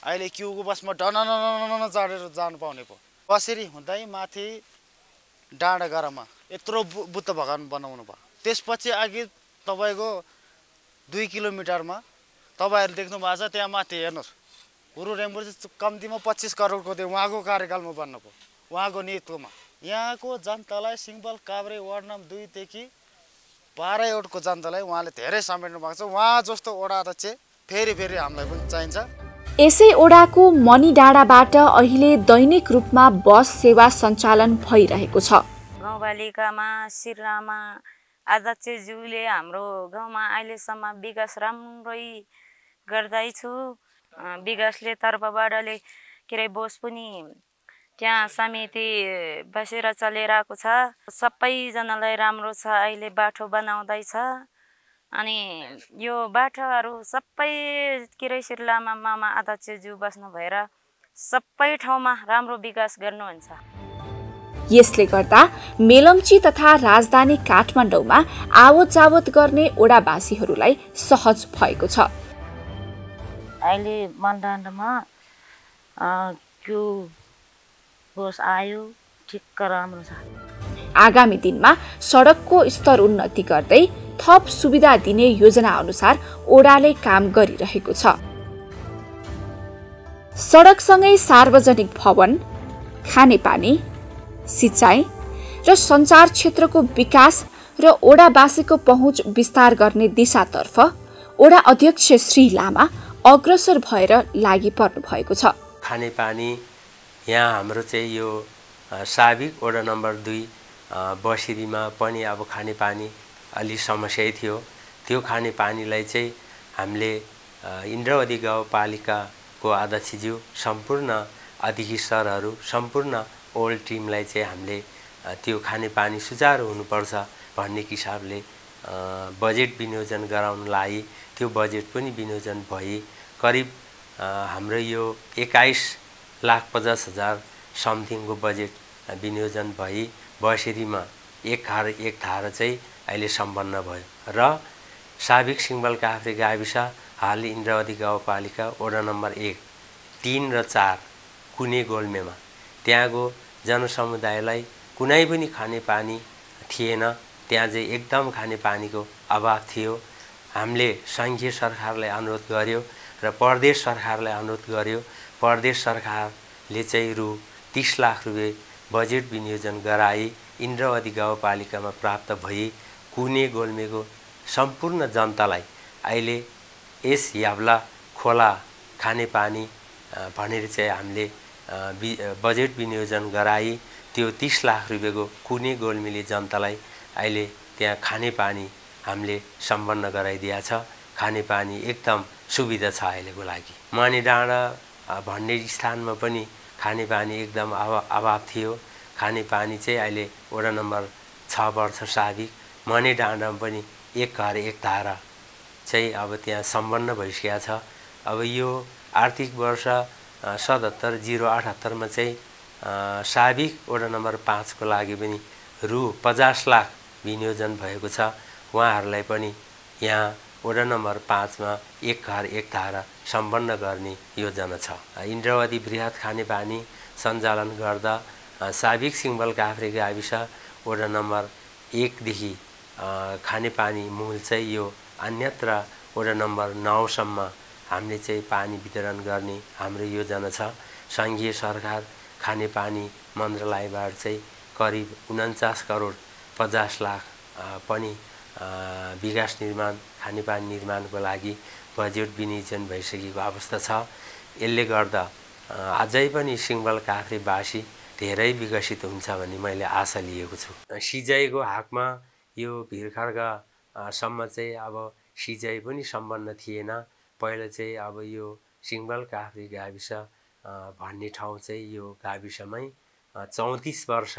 अहिले क्युको बसमा डनन चढेर जानु पाउने भयो। बसेरी हुँदै माथि डाँडागाडामा यत्रो बुद्ध भगवान बनाउनु भयो। त्यसपछि अघि तपाईँको 2 किलोमिटरमा तपाईँहरू देख्नु भएको छ, त्यहाँ माथि हेर्नुहोस् गुरु रेम्बु चाहिँ कम्तीमा 25 करोडको थियो उहाँको कार्यकालमा बन्नुभयो, उहाँको नेतृत्वमा। यहाँको जनतालाई सिङबल काभ्रे वार्ड नम्बर 2 देखि 12 वटाको जनतालाई उहाँले धेरै समेट्नु भएको छ। उहाँ जस्तो वडा अध्यक्ष फेरि हामीलाई पनि चाहिन्छ। यसै ओडाको मनीडाँडाबाट अहिले दैनिक रूपमा बस सेवा सञ्चालन भइरहेको छ। गाउँपालिकामा श्रीरामा अध्यक्षज्यूले हाम्रो गाउँमा अहिलेसम्म विकास राम्रै गर्दैछु। विकासले तर्फबाटले के अरे बस पनि त्यहाँ समिति बसेर चलिरहेको छ। सबैजनालाई राम्रो छ। अहिले बाटो बनाउँदैछ अनि यो बाटोहरू सबै के अरे श्रीलामा मामा अध्यक्षज्यू बस्नु भएर सबै ठाउँमा राम्रो विकास गर्नुहुन्छ। यसले गर्दा मेलम्ची तथा राजधानी काठमाडौँमा आवत जावत गर्ने ओडावासीहरूलाई सहज भएको छ। अहिले मनडाँडामा क्यु बस आयो, ठिक्क राम्रो छ। आगामी दिनमा सडकको स्तर उन्नति गर्दै थप सुविधा दिने योजना अनुसार ओडाले काम गरिरहेको छ। सडकसँगै सार्वजनिक भवन, खानेपानी, सिँचाइ र सञ्चार क्षेत्रको विकास र ओडावासीको पहुँच विस्तार गर्ने दिशातर्फ ओडा अध्यक्ष श्री लामा अग्रसर भएर लागि पर्नु भएको छ। खानेपानी यहाँ हाम्रो चाहिँ यो साबिक वडा नम्बर 2 बसेरीमा पनि अब खानेपानी अलि समस्या थियो। त्यो खानेपानीलाई चाहिँ हामीले इन्द्रावती गाउँपालिकाको अध्यक्षज्यू, सम्पूर्ण अधिकृतहरू, सम्पूर्ण ओल्ड टिमलाई चाहिँ हामीले त्यो खानेपानी सुचारू हुनुपर्छ भन्ने हिसाबले बजेट विनियोजन गराउनलाई त्यो बजेट पनि विनियोजन भई करिब हाम्रो यो 21,50,000 समथिङको बजेट विनियोजन भई बसेरीमा एक धारा चाहिँ अहिले सम्पन्न भयो र साबिक सिङबल काभ्रे गाविस हाल इन्द्रावती गाउँपालिका वडा नम्बर 1, 3 र 4 कुने गोल्मेमा त्यहाँको जनसमुदायलाई कुनै पनि खानेपानी थिएन। त्यहाँ चाहिँ एकदम खानेपानीको अभाव थियो। हामीले सङ्घीय सरकारलाई अनुरोध गर्यो र प्रदेश सरकारलाई अनुरोध गर्यो। प्रदेश सरकारले चाहिँ रु 30 लाख रुपियाँ बजेट विनियोजन गराई इन्द्रावती गाउँपालिकामा प्राप्त भई कुने गोल्मेको सम्पूर्ण जनतालाई अहिले यस याब्ला खोला खानेपानी भनेर चाहिँ हामीले बजेट विनियोजन गराई त्यो 30 लाख रुपियाँको कुने गोल्मेले जनतालाई अहिले त्यहाँ खानेपानी हामीले सम्पन्न गराइदिया छ। खानेपानी एकदम सुविधा छ अहिलेको लागि। मनीडाँडा भन्ने स्थानमा पनि खानेपानी एकदम अभाव थियो। खानेपानी चाहिँ अहिले वडा नम्बर 6 वर्ष साबिक मनीडाँडामा पनि एक घर एक धारा चाहिँ अब त्यहाँ सम्पन्न भइसकेको छ। अब यो आर्थिक वर्ष 77-078 मा चाहिँ साबिक वडा नम्बर 5 को लागि पनि रु 50 लाख विनियोजन भएको छ। उहाँहरूलाई पनि यहाँ वडा नम्बर 5 मा एक घर एक धारा सम्पन्न गर्ने योजना छ। इन्द्रावती बृहत खानेपानी सञ्चालन गर्दा साबिक सिङबल काभ्रे गाविस वडा नम्बर 1 देखि खानेपानी मूल चाहिँ यो अन्यत्र वडा नम्बर 9 सम्म हामीले चाहिँ पानी वितरण गर्ने हाम्रो योजना छ। सङ्घीय सरकार खानेपानी मन्त्रालयबाट चाहिँ करिब 49 करोड 50 लाख पनि विकास निर्माण खानेपानी निर्माणको लागि बजेट विनियोजन भइसकेको अवस्था छ। यसले गर्दा अझै पनि सिङबल काभ्रेवासी धेरै विकसित हुन्छ भन्ने मैले आशा लिएको छु। सिँचाइको हकमा यो भिरखर्कासम्म चाहिँ अब सिँचाइ पनि सम्पन्न थिएन। पहिला चाहिँ अब यो सिङबल काभ्रे गाविस भन्ने ठाउँ चाहिँ यो गाविसमै 34 वर्ष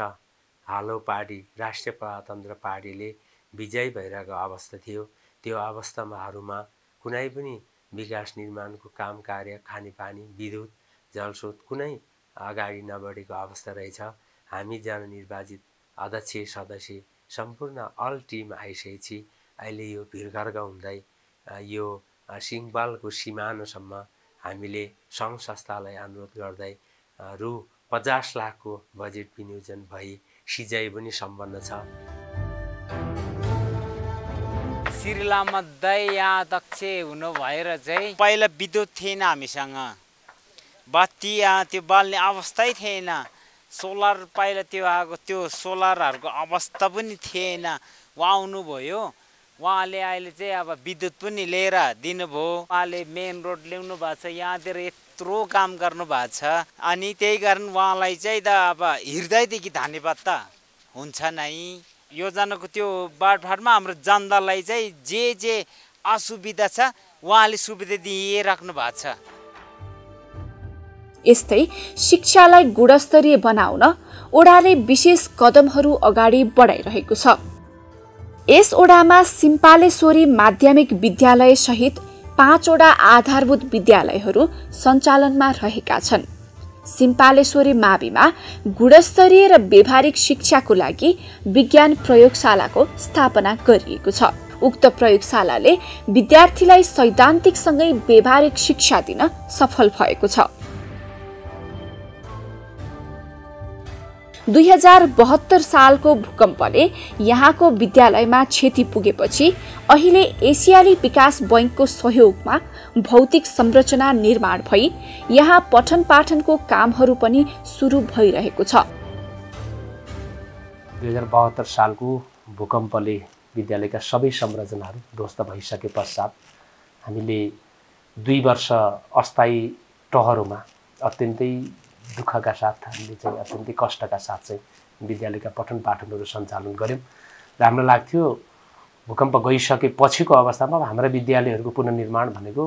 हालो पार्टी राष्ट्रिय प्रजातन्त्र पार्टीले विजयी भइरहेको अवस्था थियो। त्यो अवस्थाहरूमा कुनै पनि विकास निर्माणको काम कार्य, खानेपानी, विद्युत, जलस्रोत कुनै अगाडि नबढेको अवस्था रहेछ। हामी जननिर्वाचित अध्यक्ष सदस्य सम्पूर्ण अल टिम आइसकेपछि अहिले यो भिरखर्क हुँदै यो सिंहपालको सिमानासम्म हामीले सङ्घ संस्थालाई अनुरोध गर्दै रु 50 लाखको बजेट विनियोजन भई सिँचाइ पनि सम्पन्न छ। श्रीलामा दाइ यहाँ अध्यक्ष हुनु भएर चाहिँ पहिला विद्युत थिएन, हामीसँग बत्ती त्यो बाल्ने अवस्थै थिएन, सोलर पहिला त्यो आएको त्यो सोलरहरूको अवस्था पनि थिएन। उहाँ आउनुभयो, उहाँले अहिले चाहिँ अब विद्युत पनि लिएर दिनुभयो। उहाँले मेन रोड ल्याउनु भएको छ, यहाँतिर यत्रो काम गर्नु भएको छ। अनि त्यही कारण उहाँलाई चाहिँ त अब हृदयदेखि धन्यवाद त हुन्छ नै। योजनाको त्यो बाटफाटमा हाम्रो जनतालाई चाहिँ जे असुविधा छ उहाँले सुविधा दिइराख्नु भएको छ। यस्तै शिक्षालाई गुणस्तरीय बनाउन ओडाले विशेष कदमहरू अगाडि बढाइरहेको छ। यस ओडामा सिम्पालेश्वरी माध्यमिक विद्यालय सहित 5 वटा आधारभूत विद्यालयहरू सञ्चालनमा रहेका छन्। सिम्पालेश्वरी माविमा गुणस्तरीय र व्यावहारिक शिक्षाको लागि विज्ञान प्रयोगशालाको स्थापना गरिएको छ। उक्त प्रयोगशालाले विद्यार्थीलाई सैद्धान्तिकसँगै व्यावहारिक शिक्षा दिन सफल भएको छ। 2072 सालको भूकम्पले यहाँको विद्यालयमा क्षति पुगेपछि अहिले एसियाली विकास बैंकको सहयोगमा भौतिक संरचना निर्माण भई यहाँ पठन पाठनको कामहरू पनि सुरु भइरहेको छ। 2072 सालको भूकम्पले विद्यालयका सबै संरचनाहरू ध्वस्त भइसके पश्चात हामीले 2 वर्ष अस्थायी टहरोमा अत्यन्तै दुःखका साथ हामीले चाहिँ अत्यन्तै कष्टका साथ चाहिँ विद्यालयका पठन पाठनहरू सञ्चालन गऱ्यौँ र हाम्रो लाग्थ्यो भूकम्प गइसकेपछिको अवस्थामा हाम्रा विद्यालयहरूको पुनर्निर्माण भनेको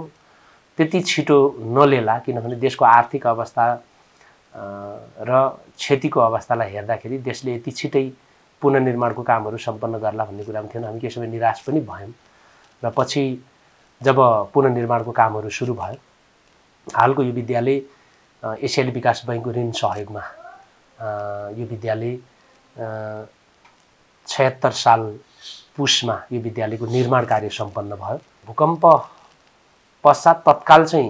त्यति छिटो नलेला, किनभने देशको आर्थिक अवस्था र क्षतिको अवस्थालाई हेर्दाखेरि देशले यति छिटै पुनर्निर्माणको कामहरू सम्पन्न गर्ला भन्ने कुरामा थिएन। हामी त्यसै निराश पनि भयौँ र पछि जब पुनर्निर्माणको कामहरू सुरु भयो, हालको यो विद्यालय एसियाली विकास बैंकको ऋण सहयोगमा यो विद्यालय 76 साल पुसमा यो विद्यालयको निर्माण कार्य सम्पन्न भयो। भूकम्प पश्चात तत्काल चाहिँ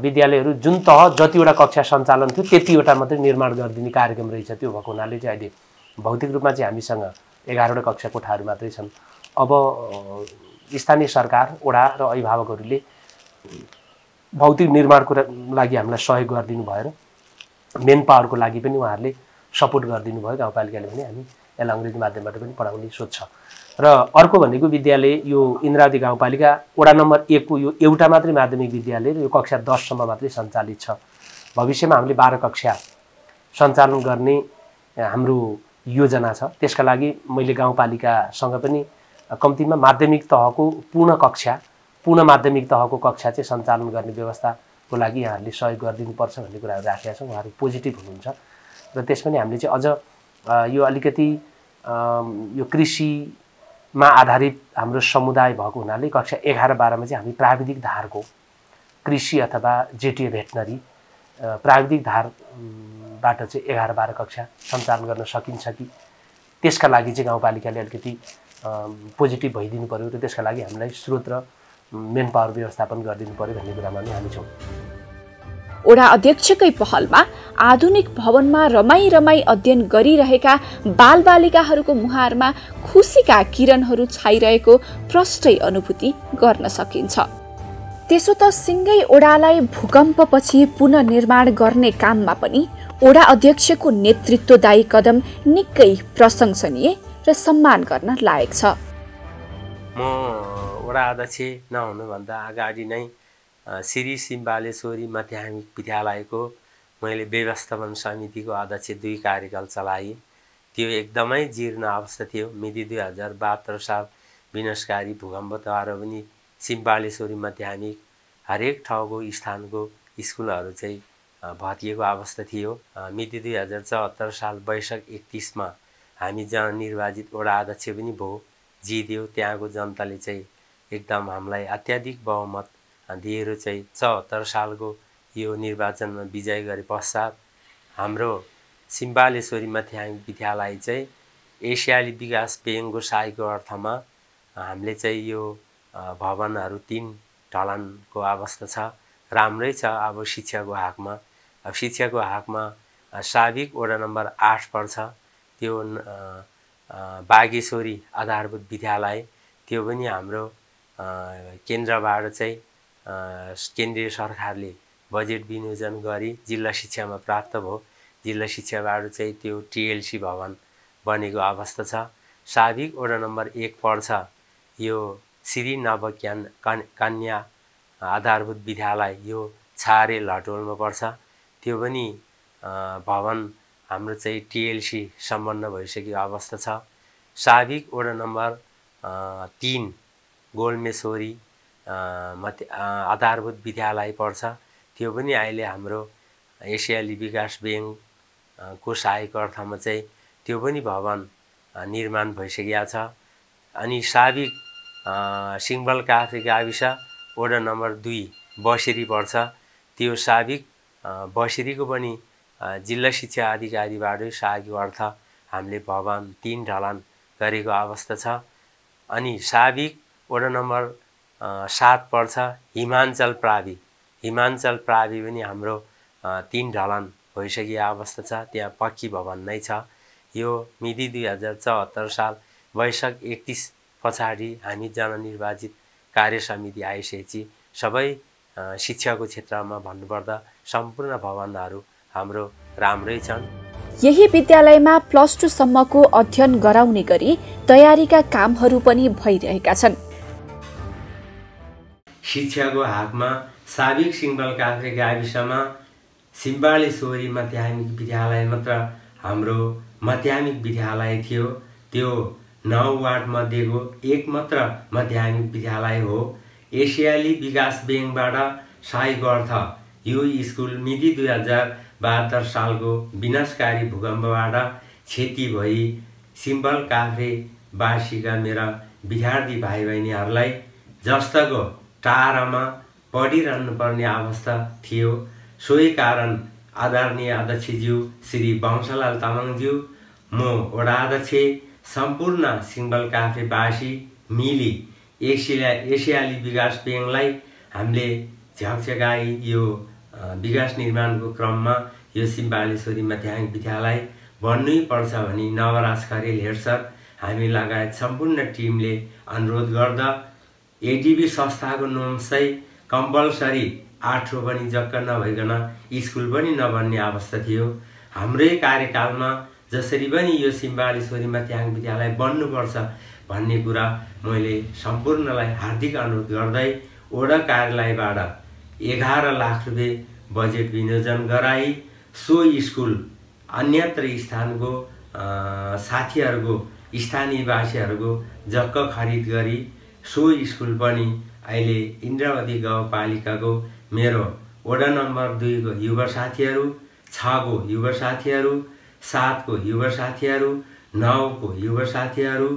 विद्यालयहरू जुन तह जतिवटा कक्षा सञ्चालन थियो त्यतिवटा मात्रै निर्माण गरिदिने कार्यक्रम रहेछ। त्यो भएको हुनाले चाहिँ अहिले भौतिक रूपमा चाहिँ हामीसँग 11वटा कक्षा कोठाहरू मात्रै छन्। अब स्थानीय सरकार, वडा र अभिभावकहरूले भौतिक निर्माणको लागि हामीलाई सहयोग गरिदिनु भयो र मेन पावरको लागि पनि उहाँहरूले सपोर्ट गरिदिनु भयो। गाउँपालिकाले पनि हामी यसलाई अङ्ग्रेजी माध्यमबाट पनि पढाउने सोच छ। र अर्को भनेको विद्यालय यो इन्द्रावती गाउँपालिका वडा नम्बर 1 को यो एउटा मात्रै माध्यमिक विद्यालय र यो कक्षा 10 सम्म मात्रै सञ्चालित छ। भविष्यमा हामीले 12 कक्षा सञ्चालन गर्ने हाम्रो योजना छ। त्यसका लागि मैले गाउँपालिकासँग पनि कम्तीमा माध्यमिक तहको पूर्ण माध्यमिक तहको कक्षा चाहिँ सञ्चालन गर्ने व्यवस्थाको लागि यहाँहरूले सहयोग गरिदिनुपर्छ भन्ने कुराहरू राखेका छौँ। उहाँहरू पोजिटिभ हुनुहुन्छ र त्यस पनि हामीले चाहिँ अझ यो अलिकति यो कृषिमा आधारित हाम्रो समुदाय भएको हुनाले कक्षा 11-12 मा चाहिँ हामी प्राविधिक धारको कृषि अथवा जेटिए भेटनरी प्राविधिक धारबाट चाहिँ 11-12 कक्षा सञ्चालन गर्न सकिन्छ कि त्यसका लागि चाहिँ गाउँपालिकाले अलिकति पोजिटिभ भइदिनु पर्यो र त्यसका लागि हामीलाई स्रोत र मेन पावर व्यवस्थापन गरिदिनु पर्यो भन्ने कुरामा पनि हामी छौँ। ओडा अध्यक्षकै पहलमा आधुनिक भवनमा रमाई अध्ययन गरिरहेका बालबालिकाहरूको मुहारमा खुसीका किरणहरू छाइरहेको प्रष्टै अनुभूति गर्न सकिन्छ। त्यसो त सिंगै ओडालाई भूकम्पपछि पुनर्निर्माण गर्ने काममा पनि ओडा अध्यक्षको नेतृत्वदायी कदम निकै प्रशंसनीय र सम्मान गर्न लायक छ। म वडा अध्यक्ष नहुनुभन्दा अगाडि नै श्री सिम्पालेश्वरी माध्यमिक विद्यालयको मैले व्यवस्थापन समितिको अध्यक्ष 2 कार्यकाल चलाएँ। त्यो एकदमै जीर्ण अवस्था थियो। मिति 2072 साल विनाशकारी भूकम्पद्वारा पनि सिम्पालेश्वरी माध्यमिक हरेक ठाउँको स्थानको स्कुलहरू चाहिँ भत्किएको अवस्था थियो। मिति 2074 साल वैशाख 31 मा हामी जननिर्वाचित वडा अध्यक्ष पनि भयो, जित्यो। त्यहाँको जनताले चाहिँ एकदम हामीलाई अत्याधिक बहुमत दिएर चाहिँ 74 सालको यो निर्वाचनमा विजय गरे पश्चात हाम्रो सिम्बालेश्वरी माध्यमिक विद्यालय चाहिँ एसियाली विकास ब्याङ्कको सहायको अर्थमा हामीले चाहिँ यो भवनहरू 3 ढलानको अवस्था छ, राम्रै छ। अब शिक्षाको हातमा साबिक वडा नम्बर 8 पर्छ, त्यो बागेश्वरी आधारभूत विद्यालय, त्यो पनि हाम्रो केन्द्रबाट चाहिँ केन्द्रीय सरकारले बजेट विनियोजन गरी जिल्ला शिक्षामा प्राप्त भयो। जिल्ला शिक्षाबाट चाहिँ त्यो टिएलसी भवन बनेको अवस्था छ। साबिक वडा नम्बर 1 पर्छ यो श्री नवकन्या आधारभूत विद्यालय, यो छारे लटोलमा पर्छ। त्यो पनि भवन हाम्रो चाहिँ टिएलसी सम्पन्न भइसकेको अवस्था छ। साबिक वडा नम्बर 3 गोलमेश्वरी आधारभूत विद्यालय पर्छ, त्यो पनि अहिले हाम्रो एसियाली विकास ब्याङ्कको सहायको अर्थमा चाहिँ त्यो पनि भवन निर्माण भइसकेको छ। अनि साबिक सिङ्बल काफ्रे गाविस वडा नम्बर 2 बसेरी पर्छ, त्यो साबिक बसेरीको पनि जिल्ला शिक्षा अधिकारीबाटै सहायको अर्थ हामीले भवन 3 ढलान गरेको अवस्था छ। अनि साबिक वडा नम्बर 7 पर्छ हिमाञ्चल प्रावि पनि हाम्रो 3 ढलान भइसकेको अवस्था छ, त्यहाँ पक्की भवन नै छ। यो मिति 2074 साल वैशाख 31 पछाडि हामी जननिर्वाचित कार्य समिति आइसकेपछि सबै शिक्षाको क्षेत्रमा भन्नुपर्दा सम्पूर्ण भवनहरू हाम्रो राम्रै छन्। यही विद्यालयमा +2 सम्मको अध्ययन गराउने गरी तयारीका कामहरू पनि भइरहेका छन्। शिक्षाको हातमा साबिक सिङ्बल काफ्रे गाविसमा सिम्बालेश्वरी माध्यमिक विद्यालय मात्र हाम्रो माध्यमिक विद्यालय थियो। त्यो 9 वार्ड मध्येको एक मात्र माध्यमिक विद्यालय हो। एसियाली विकास ब्याङ्कबाट सहायको अर्थ यो स्कुल मिति 2072 सालको विनाशकारी भूकम्पबाट क्षति भई सिम्बल काफ्रेवासीका मेरा विद्यार्थी भाइ बहिनीहरूलाई जस्तोको टाढामा पढिरहनु पर्ने अवस्था थियो। सोही कारण आदरणीय अध्यक्षज्यू श्री वंशलाल तामाङज्यू, म वडा अध्यक्ष, सम्पूर्ण सिम्बल काफ्रेवासी मिली एसियाली विकास ब्याङ्कलाई हामीले झ्याकझ्याकाई यो विकास निर्माणको क्रममा यो सिम्बालेश्वरी माध्यमिक विद्यालय बन्नै पर्छ भनी नवराज खरेल हेड सर, हामी लगायत सम्पूर्ण टिमले अनुरोध गर्दा एडिबी संस्थाको नोम चाहिँ कम्पलसरी 8 पनि जक्क नभइकन स्कुल पनि नबन्ने अवस्था थियो। हाम्रै कार्यकालमा जसरी पनि यो सिम्बालेश्वरी माध्यमिक विद्यालय बन्नुपर्छ भन्ने कुरा मैले सम्पूर्णलाई हार्दिक अनुरोध गर्दै वडा कार्यालयबाट 11 लाख रुपियाँ बजेट विनियोजन गराई सो स्कुल अन्यत्र स्थानको साथीहरूको स्थानीयवासीहरूको जक्क खरिद गरी सो स्कुल पनि अहिले इन्द्रावती गाउँपालिकाको मेरो वडा नम्बर 2 को युवा साथीहरू, 6 को युवा साथीहरू, 7 को युवा साथीहरू, 9 को युवा साथीहरू,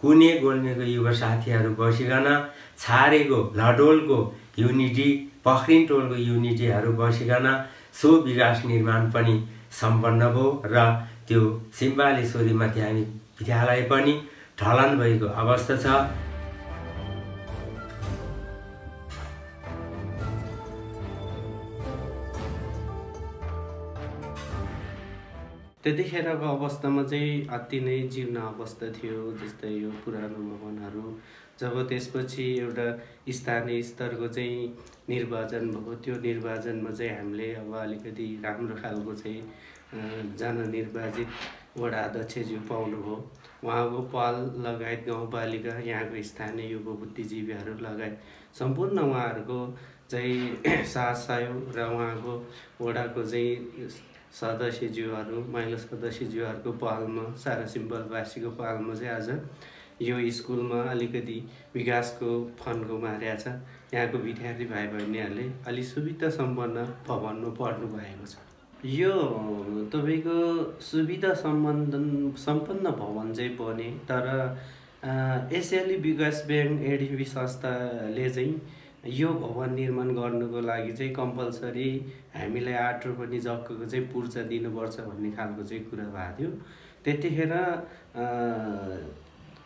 कुने गोल्मेको युवा साथीहरू बसिकन छारेको लडोलको युनिटी, पखरिनटोलको युनिटीहरू बसिकन सो विकास निर्माण पनि सम्पन्न भयो र त्यो सिम्बालेश्वरी माध्यमिक विद्यालय पनि ढलान भएको अवस्था छ। त्यतिखेरको अवस्थामा चाहिँ अति नै जीर्ण अवस्था थियो। जस्तै यो पुरानो भवनहरू जब त्यसपछि एउटा स्थानीय स्तरको चाहिँ निर्वाचन भयो, त्यो निर्वाचनमा चाहिँ हामीले अब अलिकति राम्रो खालको चाहिँ जननिर्वाचित वडा अध्यक्षज्यू पाउनुभयो। उहाँको पहल लगायत गाउँपालिका, यहाँको स्थानीय युवा बुद्धिजीवीहरू लगायत सम्पूर्ण उहाँहरूको चाहिँ साथ सहयोग र उहाँको वडाको चाहिँ सदस्यज्यूहरू, महिला सदस्यज्यूहरूको पहलमा, सारा सिम्बलवासीको पहलमा चाहिँ आज यो स्कुलमा अलिकति विकासको फन्को मारेको छ। यहाँको विद्यार्थी भाइ बहिनीहरूले अलि सुविधा सम्पन्न भवनमा पढ्नु भएको छ। यो तपाईँको सुविधा सम्पन्न भवन चाहिँ बने, तर एसियाली विकास ब्याङ्क एडिबी संस्थाले चाहिँ यो भवन निर्माण गर्नुको लागि चाहिँ कम्पलसरी हामीलाई 8 रोपनी जग्गाको चाहिँ पूर्जा दिनुपर्छ भन्ने खालको चाहिँ कुरा भएको थियो। त्यतिखेर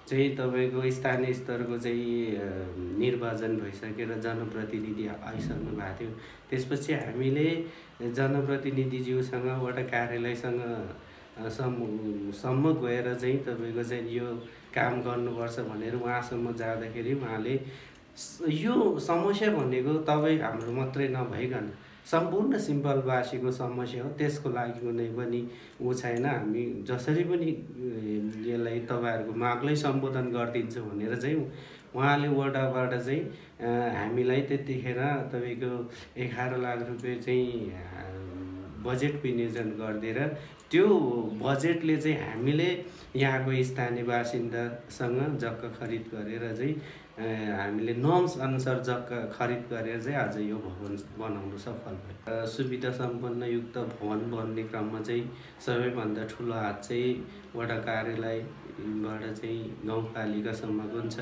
चाहिँ तपाईँको स्थानीय स्तरको चाहिँ निर्वाचन भइसकेर जनप्रतिनिधि आइसक्नु भएको थियो। त्यसपछि हामीले जनप्रतिनिधिज्यूसँग वडा कार्यालयसँग सम्म गएर चाहिँ तपाईँको चाहिँ यो काम गर्नुपर्छ भनेर उहाँसम्म जाँदाखेरि उहाँले यो समस्या भनेको तपाईँ हाम्रो मात्रै नभइकन सम्पूर्ण सिम्पलवासीको समस्या हो, त्यसको लागि कुनै पनि ऊ छैन, हामी जसरी पनि यसलाई तपाईँहरूको मागलाई सम्बोधन गरिदिन्छौँ भनेर चाहिँ उहाँले वडाबाट चाहिँ हामीलाई त्यतिखेर तपाईँको 11 लाख रुपियाँ चाहिँ बजेट विनियोजन गरिदिएर त्यो बजेटले चाहिँ हामीले यहाँको स्थानीय बासिन्दासँग जग्गा खरिद गरेर चाहिँ हामीले नर्म्स अनुसार जग्गा खरिद गरेर चाहिँ आज यो भवन बनाउन सफल भयो। सुविधा सम्पन्न युक्त भवन बन्ने क्रममा चाहिँ सबैभन्दा ठुलो हात चाहिँ वडा कार्यालयबाट चाहिँ गाउँपालिकासम्मको हुन्छ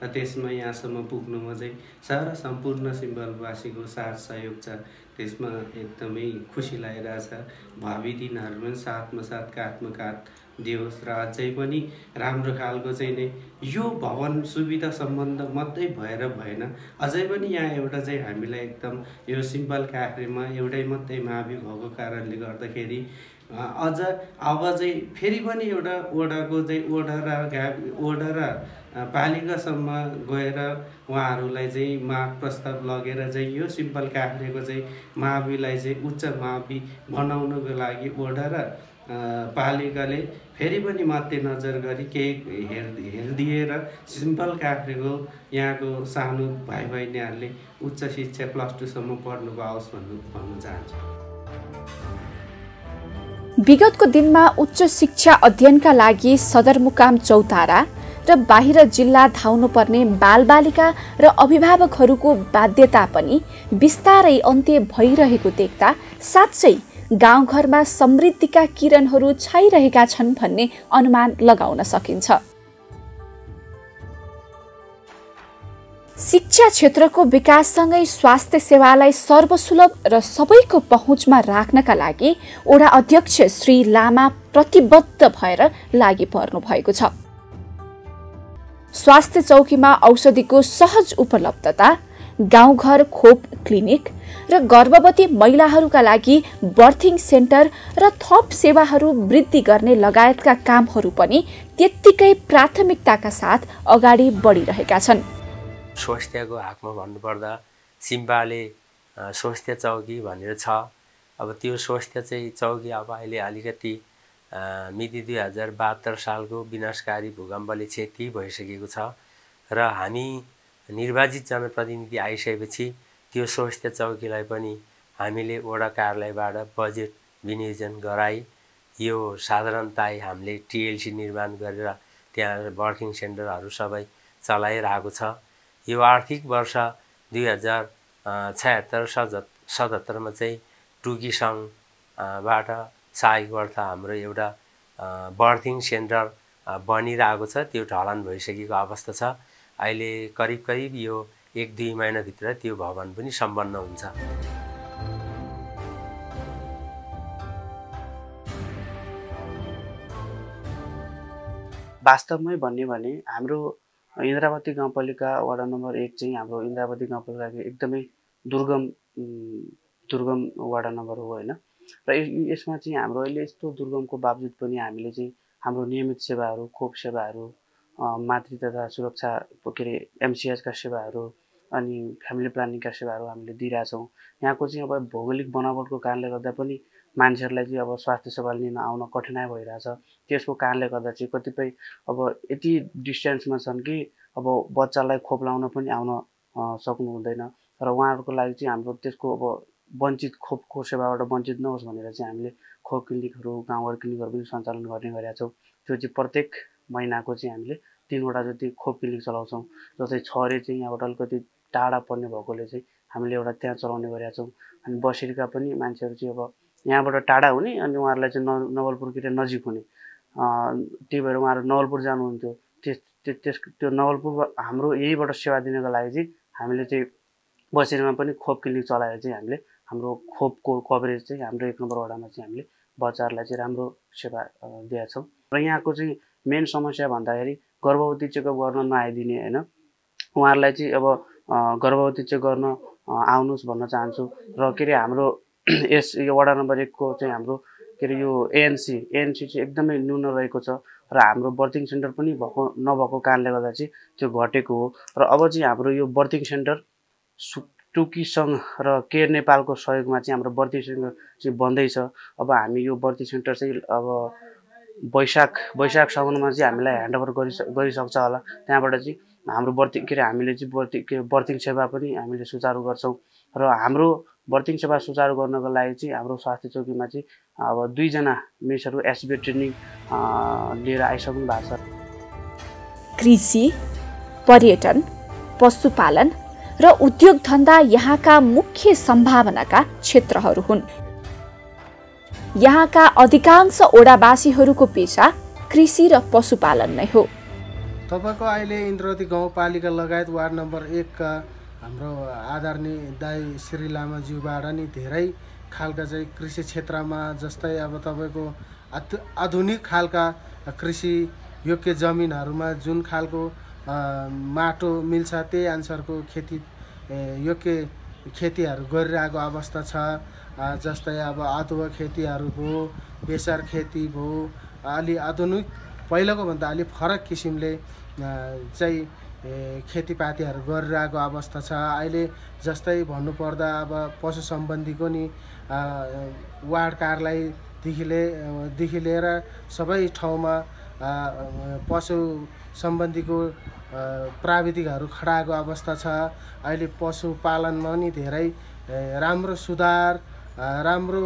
र त्यसमा यहाँसम्म पुग्नुमा चाहिँ सारा सम्पूर्ण सिम्बलवासीको साथ सहयोग छ। त्यसमा एकदमै खुसी लागिरहेछ। भावी दिनहरूमा साथमा साथ काँधमा काँध दियोस् र अझै पनि राम्रो खालको चाहिँ नै यो भवन सुविधा सम्बन्ध मात्रै भएर भएन, अझै पनि यहाँ एउटा चाहिँ हामीलाई एकदम यो सिम्पल काभ्रेमा एउटै मात्रै मावि भएको कारणले गर्दाखेरि अझ अब चाहिँ फेरि पनि एउटा वडाको चाहिँ वडा र पालिकासम्म गएर उहाँहरूलाई चाहिँ माग प्रस्ताव लगेर चाहिँ यो सिम्पल काभ्रेको चाहिँ माविलाई चाहिँ उच्च मावि बनाउनको लागि वडा र पालिकाले फेरि पनि मध्यनजर गरी केही हेरिदिएर सिम्पल काभ्रेको यहाँको सानो भाइ बहिनीहरूले उच्च शिक्षा +2 सम्म पढ्नु पाओस् भन्न चाहन्छु। विगतको दिनमा उच्च शिक्षा अध्ययनका लागि सदरमुकाम चौतारा र बाहिर जिल्ला धाउनुपर्ने बालबालिका र अभिभावकहरूको बाध्यता पनि बिस्तारै अन्त्य भइरहेको देख्दा साँच्चै गाउँघरमा समृद्धिका किरणहरू छाइरहेका छन् भन्ने अनुमान लगाउन सकिन्छ। शिक्षा क्षेत्रको विकाससँगै स्वास्थ्य सेवालाई सर्वसुलभ र सबैको पहुँचमा राख्नका लागि वडा अध्यक्ष श्री लामा प्रतिबद्ध भएर लागि पर्नु भएको छ। स्वास्थ्य चौकीमा औषधिको सहज उपलब्धता, गाउँघर खोप क्लिनिक र गर्भवती महिलाहरूका लागि बर्थिङ सेन्टर र थप सेवाहरू वृद्धि गर्ने लगायतका कामहरू पनि त्यत्तिकै प्राथमिकताका साथ अगाडि बढिरहेका छन्। स्वास्थ्यको हकमा भन्नुपर्दा सिम्बाले स्वास्थ्य चौकी भनेर छ। अब त्यो स्वास्थ्य चाहिँ चौकी अब अहिले अलिकति मिति 2072 सालको विनाशकारी भूकम्पले क्षति भइसकेको छ र हामी निर्वाचित जनप्रतिनिधि आइसकेपछि त्यो स्वास्थ्य चौकीलाई पनि हामीले वडा कार्यालयबाट बजेट विनियोजन गराई यो साधारणतया हामीले टिएलसी निर्माण गरेर त्यहाँ बर्थिङ सेन्टरहरू सबै चलाइरहेको छ। यो आर्थिक वर्ष 2076-77 मा चाहिँ टुकी सङ्घबाट सहायक अर्थ हाम्रो एउटा बर्थिङ सेन्टर बनिरहेको छ। त्यो ढलान भइसकेको अवस्था छ। अहिले करिब यो 1-2 महिनाभित्र त्यो भवन पनि सम्पन्न हुन्छ। वास्तवमै भन्ने भने हाम्रो इन्द्रावती गाउँपालिका वडा नम्बर 1 चाहिँ हाम्रो इन्द्रावती गाउँपालिकाको एकदमै दुर्गम वडा नम्बर हो हैन। र यसमा चाहिँ हाम्रो अहिले यस्तो दुर्गमको बावजुद पनि हामीले चाहिँ हाम्रो नियमित सेवाहरू, खोप सेवाहरू, मातृ तथा सुरक्षा MCH का सेवाहरू अनि फ्यामिली प्लानिङका सेवाहरू हामीले दिइरहेछौँ। यहाँको चाहिँ अब भौगोलिक बनावटको कारणले गर्दा पनि मान्छेहरूलाई चाहिँ अब स्वास्थ्य सेवा लिन आउन कठिनाइ भइरहेछ। त्यसको कारणले गर्दा चाहिँ कतिपय अब यति डिस्टेन्समा छन् कि अब बच्चालाई खोप लाउन पनि आउन सक्नु हुँदैन र उहाँहरूको लागि चाहिँ हाम्रो त्यसको अब वञ्चित खोपको सेवाबाट वञ्चित नहोस् भनेर चाहिँ हामीले खोप क्लिनिकहरू, गाउँघर क्लिनिकहरू पनि सञ्चालन गर्ने गरेका छौँ। त्यो चाहिँ प्रत्येक महिनाको चाहिँ हामीले 3 वटा जति खोप क्लिनिक चलाउँछौँ। जस्तै छरे चाहिँ यहाँबाट अलिकति टाढा पर्ने भएकोले चाहिँ हामीले एउटा त्यहाँ चलाउने गरेका छौँ। अनि बसेरीका पनि मान्छेहरू चाहिँ अब यहाँबाट टाढा हुने अनि उहाँहरूलाई चाहिँ नवलपुरतिर नजिक हुने, त्यही भएर उहाँहरू नवलपुर जानुहुन्थ्यो। त्यो नवलपुर हाम्रो यहीबाट सेवा दिनको लागि चाहिँ हामीले चाहिँ बसेरमा पनि खोप क्लिनिक चलाएर चाहिँ हामीले हाम्रो खोपको कभरेज चाहिँ हाम्रो 1 नम्बर वडामा चाहिँ हामीले बच्चाहरूलाई चाहिँ राम्रो सेवा दिएका छौँ। र यहाँको चाहिँ मेन समस्या भन्दाखेरि गर्भवती चेकअप गर्न नआइदिने होइन, उहाँहरूलाई चाहिँ अब गर्भवती चेक गर्न आउनुहोस् भन्न चाहन्छु। र के अरे हाम्रो यो वडा नम्बर 1 को चाहिँ हाम्रो के अरे यो एएनसी चाहिँ एकदमै न्यून रहेको छ र हाम्रो बर्थिङ सेन्टर पनि नभएको कारणले गर्दा चाहिँ त्यो घटेको हो। र अब चाहिँ हाम्रो यो बर्थिङ सेन्टर टुकीसँग र केयर नेपालको सहयोगमा चाहिँ हाम्रो बर्थिङ सेन्टर चाहिँ बन्दैछ। अब हामी यो बर्थिङ सेन्टर चाहिँ अब वैशाखसम्ममा चाहिँ हामीलाई ह्यान्डओभर गरिसक्छ होला। त्यहाँबाट चाहिँ हाम्रो हामीले चाहिँ बर्थिङ सेवा पनि हामीले सुचारू गर्छौँ। र हाम्रो बर्थिङ सेवा सुचारू गर्नको लागि चाहिँ हाम्रो स्वास्थ्य चौकीमा चाहिँ अब 2 जना मिसहरू एसबी ट्रेनिङ लिएर आइसक्नु भएको छ। कृषि, पर्यटन, पशुपालन र उद्योग धन्दा यहाँका मुख्य सम्भावनाका क्षेत्रहरू हुन्। यहाँका अधिकांश ओडावासीहरूको पेशा कृषि र पशुपालन नै हो। तपाईको अहिले इन्द्रवती गाउँपालिका लगायत वार्ड नम्बर 1 का हाम्रो आदरणीय दाइ श्री लामाज्यूबाट नि धेरै खालका चाहिँ कृषि क्षेत्रमा, जस्तै अब तपाईको आधुनिक खालका कृषि योग्य जमिनहरूमा जुन खालको माटो मिल्छ त्यही अनुसारको योग्य खेतीहरू गरिरहेको अवस्था छ। जस्तै अब अदुवा खेतीहरू भयो, बेसार खेती भयो, अलि आधुनिक पहिलाको भन्दा अलि फरक किसिमले चाहिँ खेतीपातीहरू गरिरहेको अवस्था छ। अहिले जस्तै भन्नुपर्दा अब पशु सम्बन्धीको नि वार्ड कार्यालयदेखि लिएर सबै ठाउँमा पशु सम्बन्धीको प्राविधिकहरू खडाएको अवस्था छ। अहिले पशुपालनमा नि धेरै राम्रो सुधार, राम्रो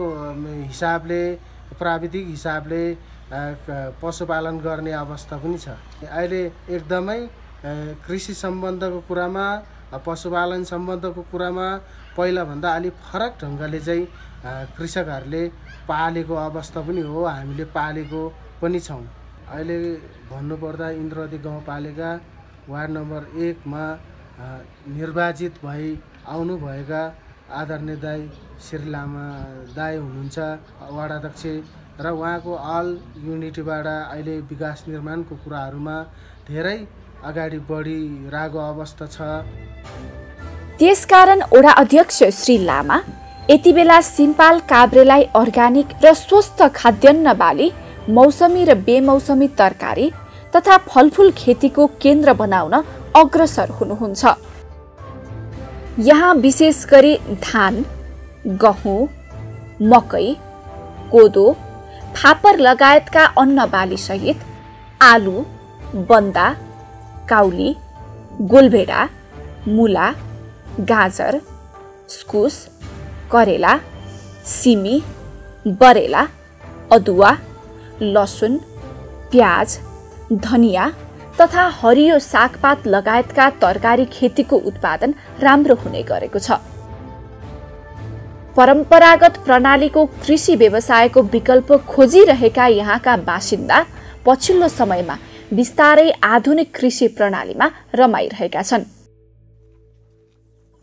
हिसाबले प्राविधिक हिसाबले पशुपालन गर्ने अवस्था पनि छ। अहिले एकदमै कृषि सम्बन्धको कुरामा, पशुपालन सम्बन्धको कुरामा पहिलाभन्दा अलिक फरक ढङ्गले चाहिँ कृषकहरूले पालेको अवस्था पनि हो, हामीले पालेको पनि छौँ। अहिले भन्नुपर्दा इन्द्रवती गाउँपालिका वार्ड नम्बर 1 मा निर्वाचित भई आउनुभएका आदरणीय दाइ श्री लामा दाइ हुनुहुन्छ वडाध्यक्ष, र उहाँको अल युनिटीबाट अहिले विकास निर्माणको कुराहरूमा धेरै अगाडि बढिरहेको अवस्था छ। त्यसकारण ओडा अध्यक्ष श्री लामा यति बेला सिम्पाल काभ्रेलाई अर्ग्यानिक र स्वस्थ खाद्यान्न बाली, मौसमी र बेमौसमी तरकारी तथा फलफूल खेतीको केन्द्र बनाउन अग्रसर हुनुहुन्छ। यहाँ विशेष गरी धान, गहुँ, मकै, कोदो, फापर लगायतका अन्न बाली सहित आलु, बन्दा, काउली, गोलभेडा, मुला, गाजर, स्कुस, करेला, सिमी, बरेला, अदुवा, लसुन, प्याज, धनिया तथा हरियो सागपात लगायतका तरकारी खेतीको उत्पादन राम्रो हुने गरेको छ। परम्परागत प्रणालीको कृषि व्यवसायको विकल्प खोजिरहेका यहाँका बासिन्दा पछिल्लो समयमा बिस्तारै आधुनिक कृषि प्रणालीमा रमाइरहेका छन्।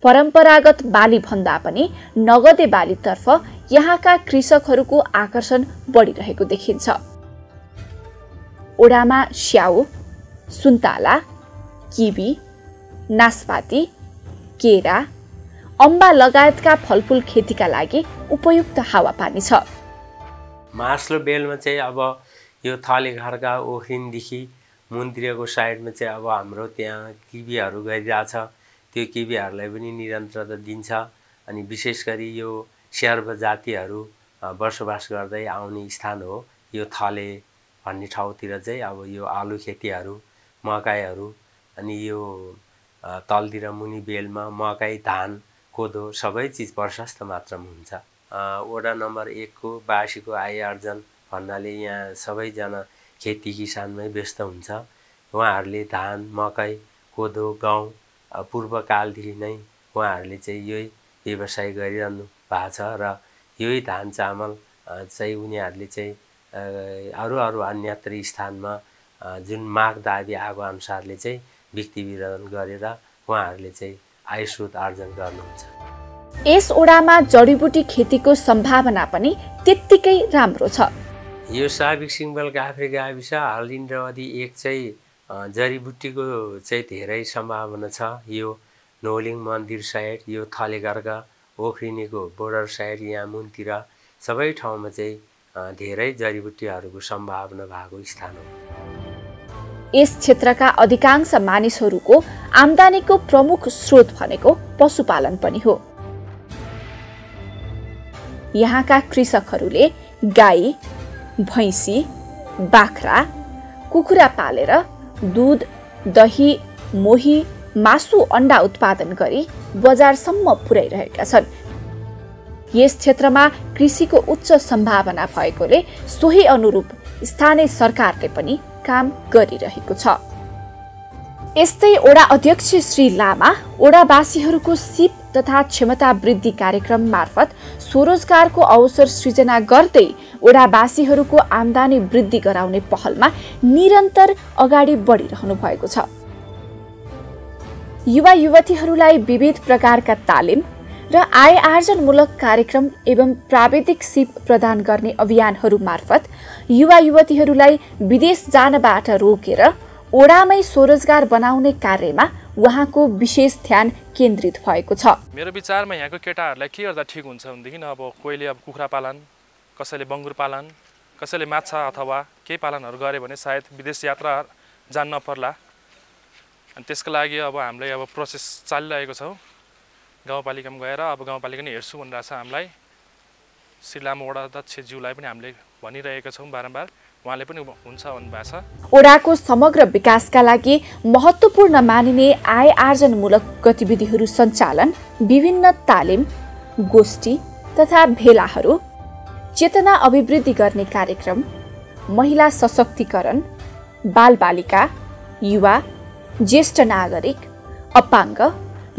परम्परागत बाली भन्दा पनि नगदे बालीतर्फ यहाँका कृषकहरूको आकर्षण बढिरहेको देखिन्छ। ओडामा स्याउ, सुन्तला, किवी, नास्पाती, केरा, अम्बा लगायतका फलफूल खेतीका लागि उपयुक्त हावापानी छ। मास्लो बेलमा चाहिँ अब यो थले घरका ओखरिनदेखि मुन्तिरको साइडमा चाहिँ अब हाम्रो त्यहाँ किवीहरू गरिरहेछ। त्यो किवीहरूलाई पनि निरन्तरता दिन्छ। अनि विशेष गरी यो शेर्पा जातिहरू बसोबास गर्दै आउने स्थान हो यो थले भन्ने ठाउँतिर चाहिँ। अब यो आलु खेतीहरू, मकैहरू, अनि यो तलतिर मुनि बेलमा मकै, धान, कोदो सबै चिज प्रशस्त मात्रामा हुन्छ। वडा नम्बर 1 को बासीको आय आर्जन भन्नाले यहाँ सबैजना खेती किसानमै व्यस्त हुन्छ। उहाँहरूले धान, मकै, कोदो, गहुँ पूर्वकालदेखि नै उहाँहरूले चाहिँ यही व्यवसाय गरिरहनु भएको छ र यही धान चामल चाहिँ उनीहरूले चाहिँ अरू अन्यत्र स्थानमा जुन माग दाबी आएको अनुसारले चाहिँ बिक्री वितरण गरेर उहाँहरूले चाहिँ आय स्रोत आर्जन गर्नुहुन्छ। यस ओडामा जडीबुटी खेतीको सम्भावना पनि त्यत्तिकै राम्रो छ। यो साबिक सिंहबल काभ्रे गाविस हाल इन्द्रावती 1 चाहिँ जडीबुटीको चाहिँ धेरै सम्भावना छ। यो नोलिङ मन्दिर साइड, यो थलेगर्ग ओखरिनीको बोर्डर साइड, यहाँ मुनतिर सबै ठाउँमा चाहिँ धेरै जडीबुटीहरूको सम्भावना भएको स्थान हो। यस क्षेत्रका अधिकांश मानिसहरूको आम्दानीको प्रमुख स्रोत भनेको पशुपालन पनि हो। यहाँका कृषकहरूले गाई, भैँसी, बाख्रा, कुखुरा पालेर दूध, दही, मोही, मासु, अण्डा उत्पादन गरी बजारसम्म पुर्याइरहेका छन्। यस क्षेत्रमा कृषिको उच्च सम्भावना भएकोले सोही अनुरूप स्थानीय सरकारले पनि काम गरिरहेको छ। यस्तै ओडा अध्यक्ष श्री लामा ओडावासीहरूको सिप तथा क्षमता वृद्धि कार्यक्रम मार्फत स्वरोजगारको अवसर सृजना गर्दै ओडावासीहरूको आम्दानी वृद्धि गराउने पहलमा निरन्तर अगाडि बढिरहनु भएको छ। युवा युवतीहरूलाई विविध प्रकारका तालिम र आय आर्जनमूलक कार्यक्रम एवं प्राविधिक सिप प्रदान गर्ने अभियानहरू मार्फत युवा युवतीहरूलाई विदेश जानबाट रोकेर ओडामै स्वरोजगार बनाउने कार्यमा उहाँको विशेष ध्यान केन्द्रित भएको छ। मेरो विचारमा यहाँको केटाहरूलाई के गर्दा ठिक हुन्छ भनेदेखि अब कोहीले अब कुखुरा पालन, कसैले बङ्गुर पालन, कसैले माछा अथवा केही पालनहरू गरे भने सायद विदेश यात्रा जान नपर्ला। अनि त्यसको लागि अब हामीले अब प्रोसेस चालिरहेको छौँ। गाउँपालिकामा गएर अब गाउँपालिका नै हेर्छु भनिरहेको छ हामीलाई। श्री लामा ओडा अध्यक्षज्यूलाई पनि हामीले भनिरहेका छौँ बारम्बार, उहाँले पनि हुन्छ भन्नुभएको छ। ओडाको समग्र विकासका लागि महत्त्वपूर्ण मानिने आय आर्जनमूलक गतिविधिहरू सञ्चालन, विभिन्न तालिम, गोष्ठी तथा भेलाहरू, चेतना अभिवृद्धि गर्ने कार्यक्रम, महिला सशक्तिकरण, बालबालिका, युवा, ज्येष्ठ नागरिक, अपाङ्ग,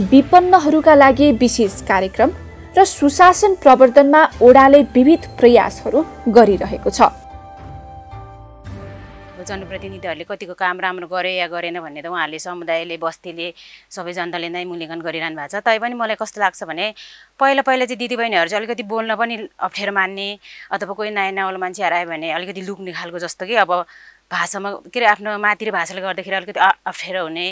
विपन्नहरूका लागि विशेष कार्यक्रम र सुशासन प्रवर्धनमा ओडाले विविध प्रयासहरू गरिरहेको छ। जनप्रतिनिधिहरूले कतिको काम राम्रो गरे या गरेन भन्ने त उहाँहरूले समुदायले, बस्तीले, सबै जनताले नै मूल्याङ्कन गरिरहनु भएको छ। तैपनि मलाई कस्तो लाग्छ भने पहिला चाहिँ दिदीबहिनीहरू चाहिँ अलिकति बोल्न पनि अप्ठ्यारो मान्ने अथवा कोही नयाँ नौलो मान्छे आयो भने अलिकति लुक्ने खालको जस्तो कि अब भाषामा के अरे आफ्नो मातृभाषाले गर्दाखेरि अलिकति अप्ठ्यारो हुने,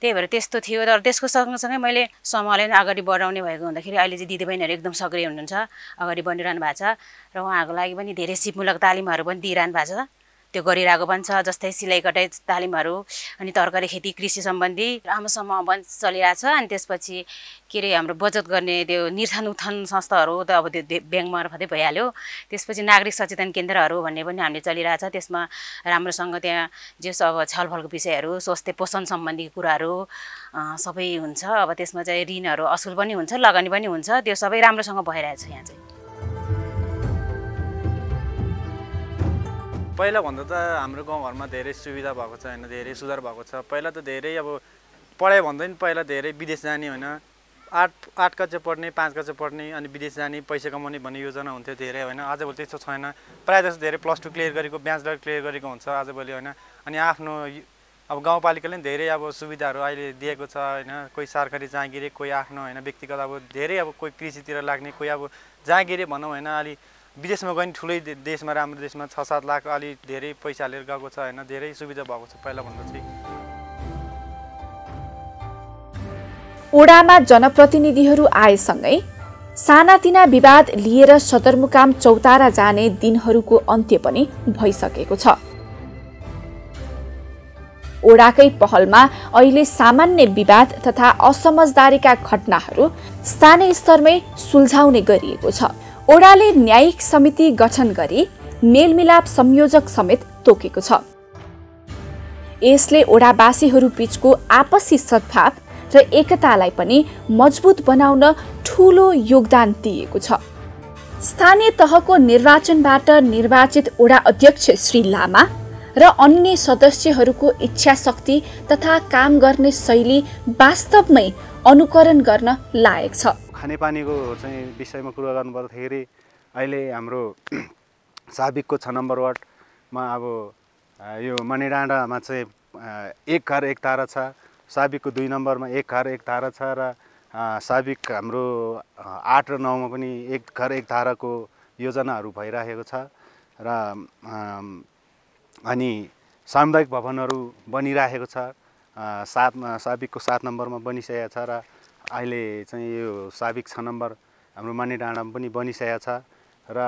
त्यही भएर त्यस्तो थियो। तर त्यसको सँगसँगै मैले समूहलाई अगाडि बढाउने भएको हुँदाखेरि अहिले चाहिँ दिदीबहिनीहरू एकदम सक्रिय हुनुहुन्छ, अगाडि बढिरहनु भएको छ र उहाँहरूको लागि पनि धेरै सिपमूलक तालिमहरू पनि दिइरहनु भएको छ। त्यो गरिरहेको पनि छ, जस्तै सिलाइ कटाइ तालिमहरू, अनि तरकारी खेती, कृषि सम्बन्धी राम्रो समूह पनि चलिरहेछ। अनि त्यसपछि के अरे हाम्रो बचत गर्ने त्यो निर्धन उत्थान संस्थाहरू त अब त्यो ब्याङ्क मार्फतै भइहाल्यो। त्यसपछि नागरिक सचेतन केन्द्रहरू भन्ने पनि हामीले चलिरहेछ। त्यसमा राम्रोसँग त्यहाँ जे अब छलफलको विषयहरू, स्वास्थ्य पोषण सम्बन्धी कुराहरू सबै हुन्छ। अब त्यसमा चाहिँ ऋणहरू असुल पनि हुन्छ, लगानी पनि हुन्छ, त्यो सबै राम्रोसँग भइरहेछ यहाँ चाहिँ। पहिला भन्दा त हाम्रो गाउँघरमा धेरै सुविधा भएको छ होइन, धेरै सुधार भएको छ। पहिला त धेरै अब पढाइ भन्दा पनि पहिला धेरै विदेश जाने होइन, 8 कक्षा पढ्ने, 5 कक्षा पढ्ने अनि विदेश जाने, पैसा कमाउने भन्ने योजना हुन्थ्यो धेरै होइन। आजभोलि त्यस्तो छैन। प्रायः जस्तो धेरै +2 क्लियर गरेको, ब्याचलर क्लियर गरेको हुन्छ आजभोलि होइन। अनि आफ्नो अब गाउँपालिकाले पनि धेरै अब सुविधाहरू अहिले दिएको छ होइन। कोही सरकारी जागिरे, कोही आफ्नो होइन व्यक्तिगत, अब धेरै अब कोही कृषितिर लाग्ने, कोही अब जागिरे भनौँ होइन। अलि विदेशमा गयो भने ठुलै देशमा, राम्रो देशमा 6-7 लाख अलि धेरै पैसा हालेर गएको छ होइन। धेरै सुविधा भएको छ पहिलाभन्दा चाहिँ। ओडामा जनप्रतिनिधिहरू आएसँगै सानातिना विवाद लिएर सदरमुकाम चौतारा जाने दिनहरूको अन्त्य पनि भइसकेको छ। ओडाकै पहलमा अहिले सामान्य विवाद तथा असमझदारीका घटनाहरू स्थानीय स्तरमै सुल्झाउने गरिएको छ। ओडाले न्यायिक समिति गठन गरी मेलमिलाप संयोजक समेत तोकेको छ। यसले ओडावासीहरू बीचको आपसी सद्भाव र एकतालाई पनि मजबुत बनाउन ठूलो योगदान दिएको छ। स्थानीय तहको निर्वाचनबाट निर्वाचित ओडा अध्यक्ष श्री लामा र अन्य सदस्यहरूको इच्छा शक्ति तथा काम गर्ने शैली वास्तवमै अनुकरण गर्न लायक छ। खानेपानीको चाहिँ विषयमा कुरा गर्नुपर्दाखेरि अहिले हाम्रो साबिकको 6 नम्बर वार्डमा अब यो मणिडाँडामा चाहिँ एक घर एक तारा छ, साबिकको 2 नम्बरमा एक घर एक तारा छ र साबिक हाम्रो 8 र 9 मा पनि एक घर एक ताराको योजनाहरू भइरहेको छ र अनि सामुदायिक भवनहरू बनिरहेको छ। साबिकको 7 नम्बरमा बनिसकेको छ र अहिले चाहिँ यो साबिक 6 नम्बर हाम्रो मणिडाँडामा पनि बनिसकेको छ र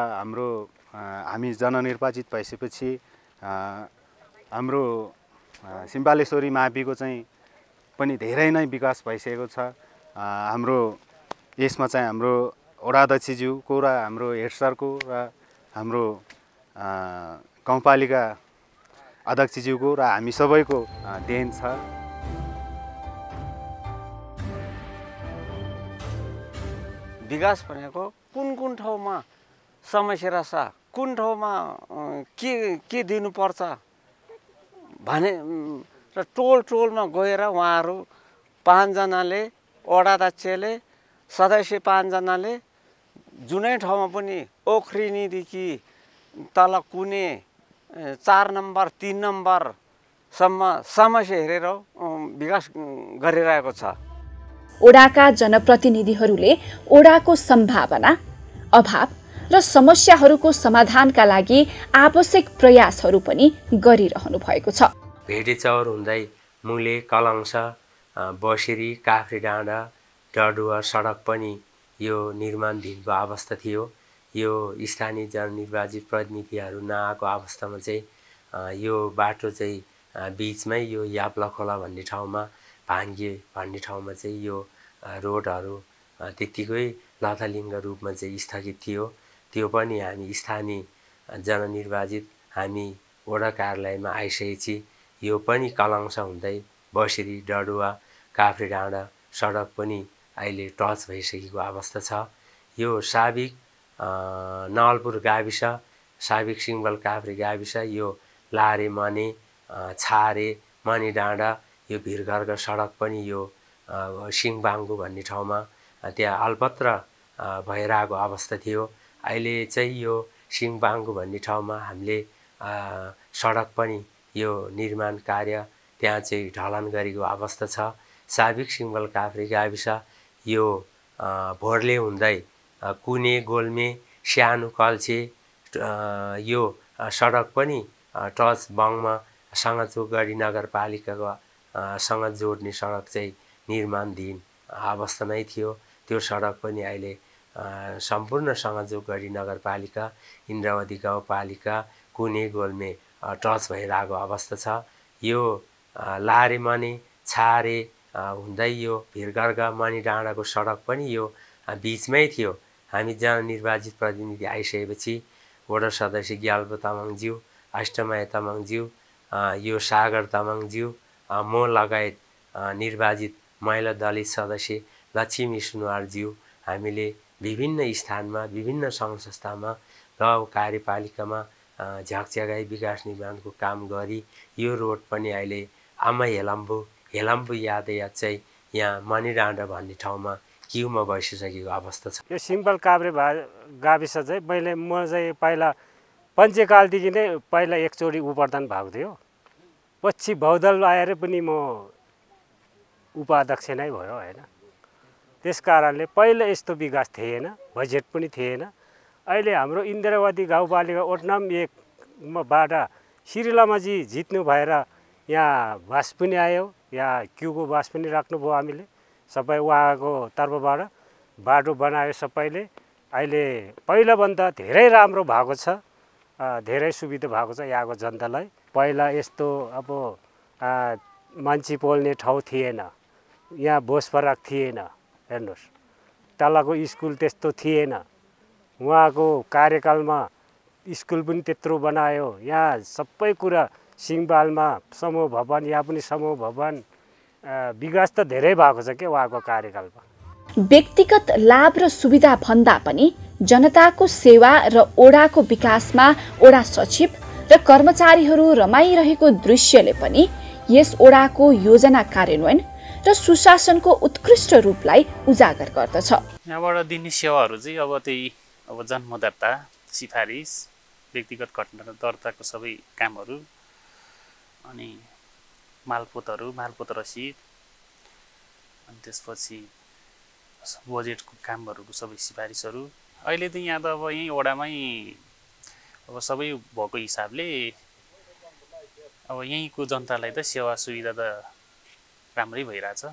हामी जननिर्वाचित भइसकेपछि हाम्रो सिम्बालेश्वरी माविको चाहिँ पनि धेरै नै विकास भइसकेको छ। हाम्रो यसमा चाहिँ हाम्रो वडाध्यक्षज्यूको र हाम्रो हेड सरको र हाम्रो गाउँपालिका अध्यक्षज्यूको र हामी सबैको देन छ। विकास भनेको कुन ठाउँमा समस्या रहेछ, कुन ठाउँमा के दिनुपर्छ भने र टोलमा गएर उहाँहरू 5 जनाले, वडाध्यक्षले, सदस्य 5 जनाले जुनै ठाउँमा पनि ओखरिनीदेखि तल कुने 4 नम्बर 3 नम्बरसम्म समस्या हेरेर विकास गरिरहेको छ। ओडाका जनप्रतिनिधिहरूले ओडाको सम्भावना, अभाव र समस्याहरूको समाधानका लागि आवश्यक प्रयासहरू पनि गरिरहनु भएको छ। भेटी चौर हुँदै मुले, कलङ्स, बसेरी, काफ्रीडाँडा, डडुवा सडक पनि यो निर्माणधीनको अवस्था थियो। यो स्थानीय जननिर्वाचित प्रतिनिधिहरू नआएको अवस्थामा चाहिँ यो बाटो चाहिँ बिचमै यो याप्ला खोला भन्ने ठाउँमा भाङ्गे भन्ने ठाउँमा चाहिँ यो रोडहरू त्यत्तिकै लथालिङ्ग रूपमा चाहिँ स्थगित थियो। त्यो पनि हामी स्थानीय जननिर्वाचित हामी वडा कार्यालयमा आइसकेपछि यो पनि कलङ्स हुँदै बसेरी, डडुवा, काफ्रीडाँडा सडक पनि अहिले टच भइसकेको अवस्था छ। यो साबिक नवलपुर गाविस, साबिक सिङ्गल काभ्रे गाविस, यो लारे मने, छारे, मणिडाँडा, यो भिरघरका सडक पनि यो सिङबाङ्गु भन्ने ठाउँमा त्यहाँ अल्पत्र भइरहेको अवस्था थियो। अहिले चाहिँ यो सिङबाङ्गु भन्ने ठाउँमा हामीले सडक पनि यो निर्माण कार्य त्यहाँ चाहिँ ढलान गरेको अवस्था छ। साबिक सिङ्गल काभ्रे गाविस यो भोरले हुँदै कुने, गोल्मे, सानो कल्छे यो सडक पनि टच बङमा सङ्गचोकगढी नगरपालिकाको सँग जोड्ने सडक चाहिँ निर्माणधीन अवस्थामै थियो। त्यो सडक पनि अहिले सम्पूर्ण सङ्गचोकगढी नगरपालिका, इन्द्रावती गाउँपालिका, कुने, गोल्मे टच भइरहेको अवस्था छ। यो लारे मने, छारे हुँदै यो भिरघरका मणिडाँडाको सडक पनि यो बिचमै थियो। हामी जननिर्वाचित प्रतिनिधि आइसकेपछि वडा सदस्य ग्याल्बो तामाङज्यू, अष्टमाया तामाङज्यू, यो सागर तामाङज्यू, म लगायत निर्वाचित महिला दलित सदस्य लक्ष्मी सुनवारज्यू हामीले विभिन्न स्थानमा, विभिन्न सङ्घ संस्थामा र कार्यपालिकामा झ्याकझ्यागाई विकास निर्माणको काम गरी यो रोड पनि अहिले आमा हेलम्बु यातायात चाहिँ यहाँ मणिडाँडा भन्ने ठाउँमा क्युमा बसिसकेको अवस्था छ। यो सिम्पल काभ्रे गाविस चाहिँ म चाहिँ पहिला पञ्चकालदेखि नै पहिला एकचोटि उपादान भएको थियो। पछि बहुदल आएर पनि म उपाध्यक्ष नै भयो होइन। त्यस कारणले पहिला यस्तो विकास थिएन, बजेट पनि थिएन। अहिले हाम्रो इन्द्रावती गाउँपालिका वडा नम्बर 1 बाट श्री लामाजी जित्नु भएर यहाँ बास पनि आयो, यहाँ क्युको बास पनि राख्नुभयो हामीले सबै उहाँको तर्फबाट बाटो बनायो सबैले। अहिले पहिलाभन्दा धेरै राम्रो भएको छ, धेरै सुविधा भएको छ यहाँको जनतालाई। पहिला यस्तो अब मान्छे बोल्ने ठाउँ थिएन, यहाँ बोसफराक थिएन। हेर्नुहोस् तलको स्कुल त्यस्तो थिएन, उहाँको कार्यकालमा स्कुल पनि त्यत्रो बनायो। यहाँ सबै कुरा सिङबालमा समूह भवन, यहाँ पनि समूह भवन, विकास त धेरै भएको छ क्या उहाँको कार्यकालमा। व्यक्तिगत लाभ र सुविधा भन्दा पनि जनताको सेवा र ओडाको विकासमा ओडा सचिव र कर्मचारीहरू रमाइरहेको दृश्यले पनि यस ओडाको योजना कार्यान्वयन र सुशासनको उत्कृष्ट रूपलाई उजागर गर्दछ। यहाँबाट दिने सेवाहरू चाहिँ अब त्यही अब जन्म दर्ता, सिफारिस, व्यक्तिगत घटना दर्ताको सबै कामहरू, अनि मालपोत रसिद, अनि त्यसपछि बजेटको कामहरूको सबै सिफारिसहरू। अहिले त यहाँ त अब यहीँ वडामै अब सबै भएको हिसाबले अब यहीँको जनतालाई त सेवा सुविधा त राम्रै भइरहेछ।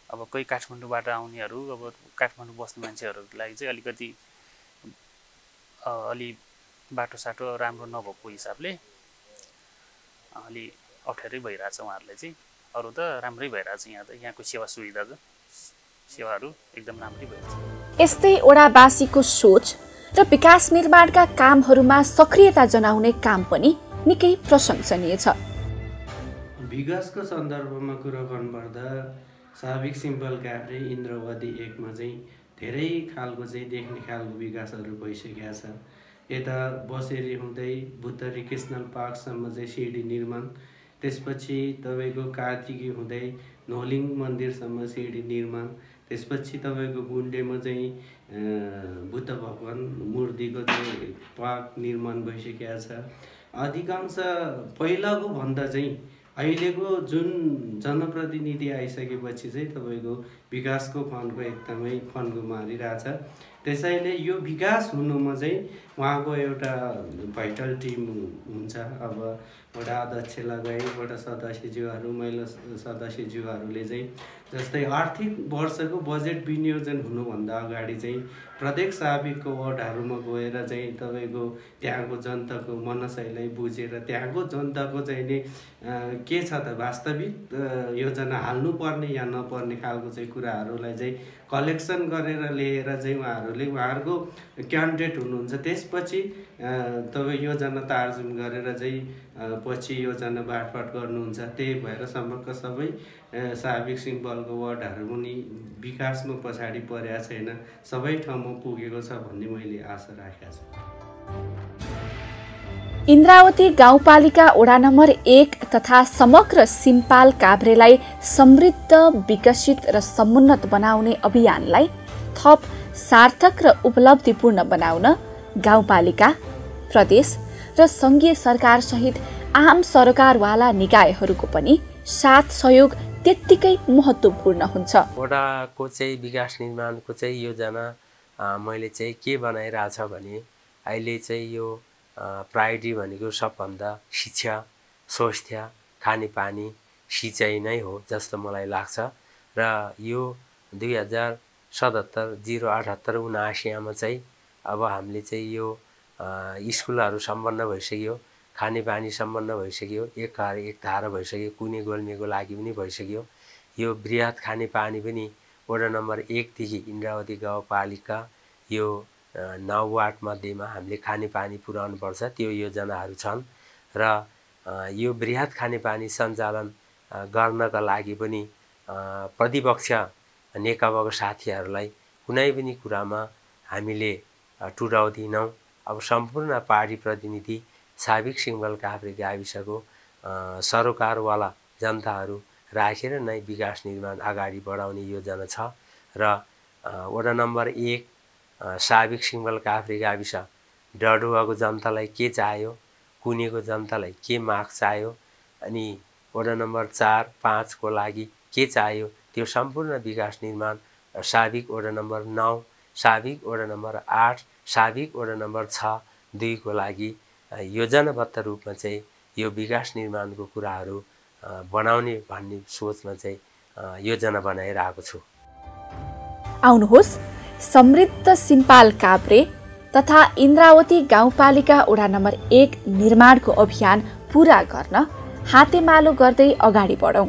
अब कोही काठमाडौँबाट आउनेहरू, अब काठमाडौँ बस्ने मान्छेहरूको लागि चाहिँ अलिकति अलि बाटोसाटो राम्रो नभएको हिसाबले अलि अप्ठ्यारै भइरहेछ उहाँहरूलाई चाहिँ। अरू त राम्रै भइरहेछ यहाँ त, यहाँको सेवा सुविधा त सेवाहरू एकदम राम्रै भइरहेछ। यस्तै ओडावासीको सोच र विकास निर्माणका कामहरूमा सक्रियता जनाउने काम पनि निकै प्रशंसनीय छ। विकासको सन्दर्भमा कुरा गर्नुपर्दा साबिक सिम्पल काभ्रे इन्द्रावती 1 मा चाहिँ धेरै खालको चाहिँ देख्ने खालको विकासहरू भइसकेका छ। यता बसेरी हुँदै बुद्धरी कृष्णल पार्कसम्म चाहिँ सिडी निर्माण, त्यसपछि तपाईँको कार्तिकी हुँदै नोलिङ मन्दिरसम्म सिडी निर्माण, त्यसपछि तपाईँको गुन्डेमा चाहिँ बुद्ध भगवान मूर्तिको चाहिँ पार्क निर्माण भइसकेको छ। अधिकांश पहिलाको भन्दा चाहिँ अहिलेको जुन जनप्रतिनिधि आइसकेपछि चाहिँ तपाईँको विकासको फन्डको एकदमै फन्डको मारिरहेछ। त्यसैले यो विकास हुनुमा चाहिँ उहाँको एउटा भाइटल टिम हुन्छ। अब वडा अध्यक्ष लगायत वडा सदस्यज्यूहरू, महिला सदस्यज्यूहरूले चाहिँ जस्तै आर्थिक वर्षको बजेट विनियोजन हुनुभन्दा अगाडि चाहिँ प्रत्येक साबिकको वार्डहरूमा गएर चाहिँ तपाईँको त्यहाँको जनताको मनसायलाई बुझेर त्यहाँको जनताको चाहिँ नि के छ त वास्तविक योजना हाल्नुपर्ने या नपर्ने खालको चाहिँ कुराहरूलाई चाहिँ कलेक्सन गरेर लिएर चाहिँ उहाँहरूको क्यान्डिडेट हुनुहुन्छ। त्यसपछि तपाईँ योजना तार्जुम गरेर चाहिँ पछि योजना बाँडफाँड गर्नुहुन्छ। त्यही भएर समग्र सबै साबिक सिम्पलको वार्डहरू पनि विकासमा पछाडि परेको छैन, सबै ठाउँमा पुगेको छ भन्ने मैले आशा राखेको छु। इन्द्रावती गाउँपालिका वडा नम्बर 1 तथा समग्र सिम्पाल काभ्रेलाई समृद्ध, विकसित र समुन्नत बनाउने अभियानलाई थप सार्थक र उपलब्धिपूर्ण बनाउन गाउँपालिका, प्रदेश र संघीय सरकार सहित आम सरकारवाला निकायहरूको पनि साथ सहयोग त्यत्तिकै महत्त्वपूर्ण हुन्छ। वडाको चाहिँ विकास निर्माणको चाहिँ योजना मैले चाहिँ के बनाइरहेछ भने अहिले चाहिँ यो प्रायोरिटी भनेको सबभन्दा शिक्षा, स्वास्थ्य, खानेपानी, सिँचाइ नै हो जस्तो मलाई लाग्छ। र यो 2077-08-79 चाहिँ अब हामीले चाहिँ यो स्कुलहरू सम्पन्न भइसक्यो, खानेपानी सम्पन्न भइसक्यो, एक घर एक धारा भइसक्यो, कुने गोल्मेको लागि पनि भइसक्यो। यो बृहत खानेपानी पनि वडा नम्बर 1 देखि इन्द्रावती गाउँपालिका यो 9 वार्ड मध्येमा हामीले खानेपानी पुर्याउनु पर्छ, त्यो योजनाहरू छन्। र यो बृहत खानेपानी सञ्चालन गर्नका लागि पनि प्रतिपक्ष नेकपाको साथीहरूलाई कुनै पनि कुरामा हामीले टुटाउँदैनौँ। अब सम्पूर्ण पार्टी प्रतिनिधि साबिक सिम्पल काभ्रे गाविसको सरोकारवाला जनताहरू राखेर नै विकास निर्माण अगाडि बढाउने योजना छ। र वडा नम्बर 1 साबिक सिम्पल काभ्रे गाविस डडुवाको जनतालाई के चाहियो, कुनेको जनतालाई के माग चाहियो, अनि वडा नम्बर 4-5 को लागि के चाहियो, त्यो सम्पूर्ण विकास निर्माण साबिक वडा नम्बर 9, साबिक वडा नम्बर 8, साबिक वडा नम्बर 6-2 को लागि योजनाबद्ध रूपमा चाहिँ यो विकास निर्माणको कुराहरू बनाउने भन्ने सोचमा चाहिँ योजना बनाइरहेको छु। आउनुहोस् समृद्ध सिम्पाल काभ्रे तथा इन्द्रावती गाउँपालिका वडा नम्बर 1 निर्माणको अभियान पूरा गर्न हातेमालो गर्दै अगाडि बढौं।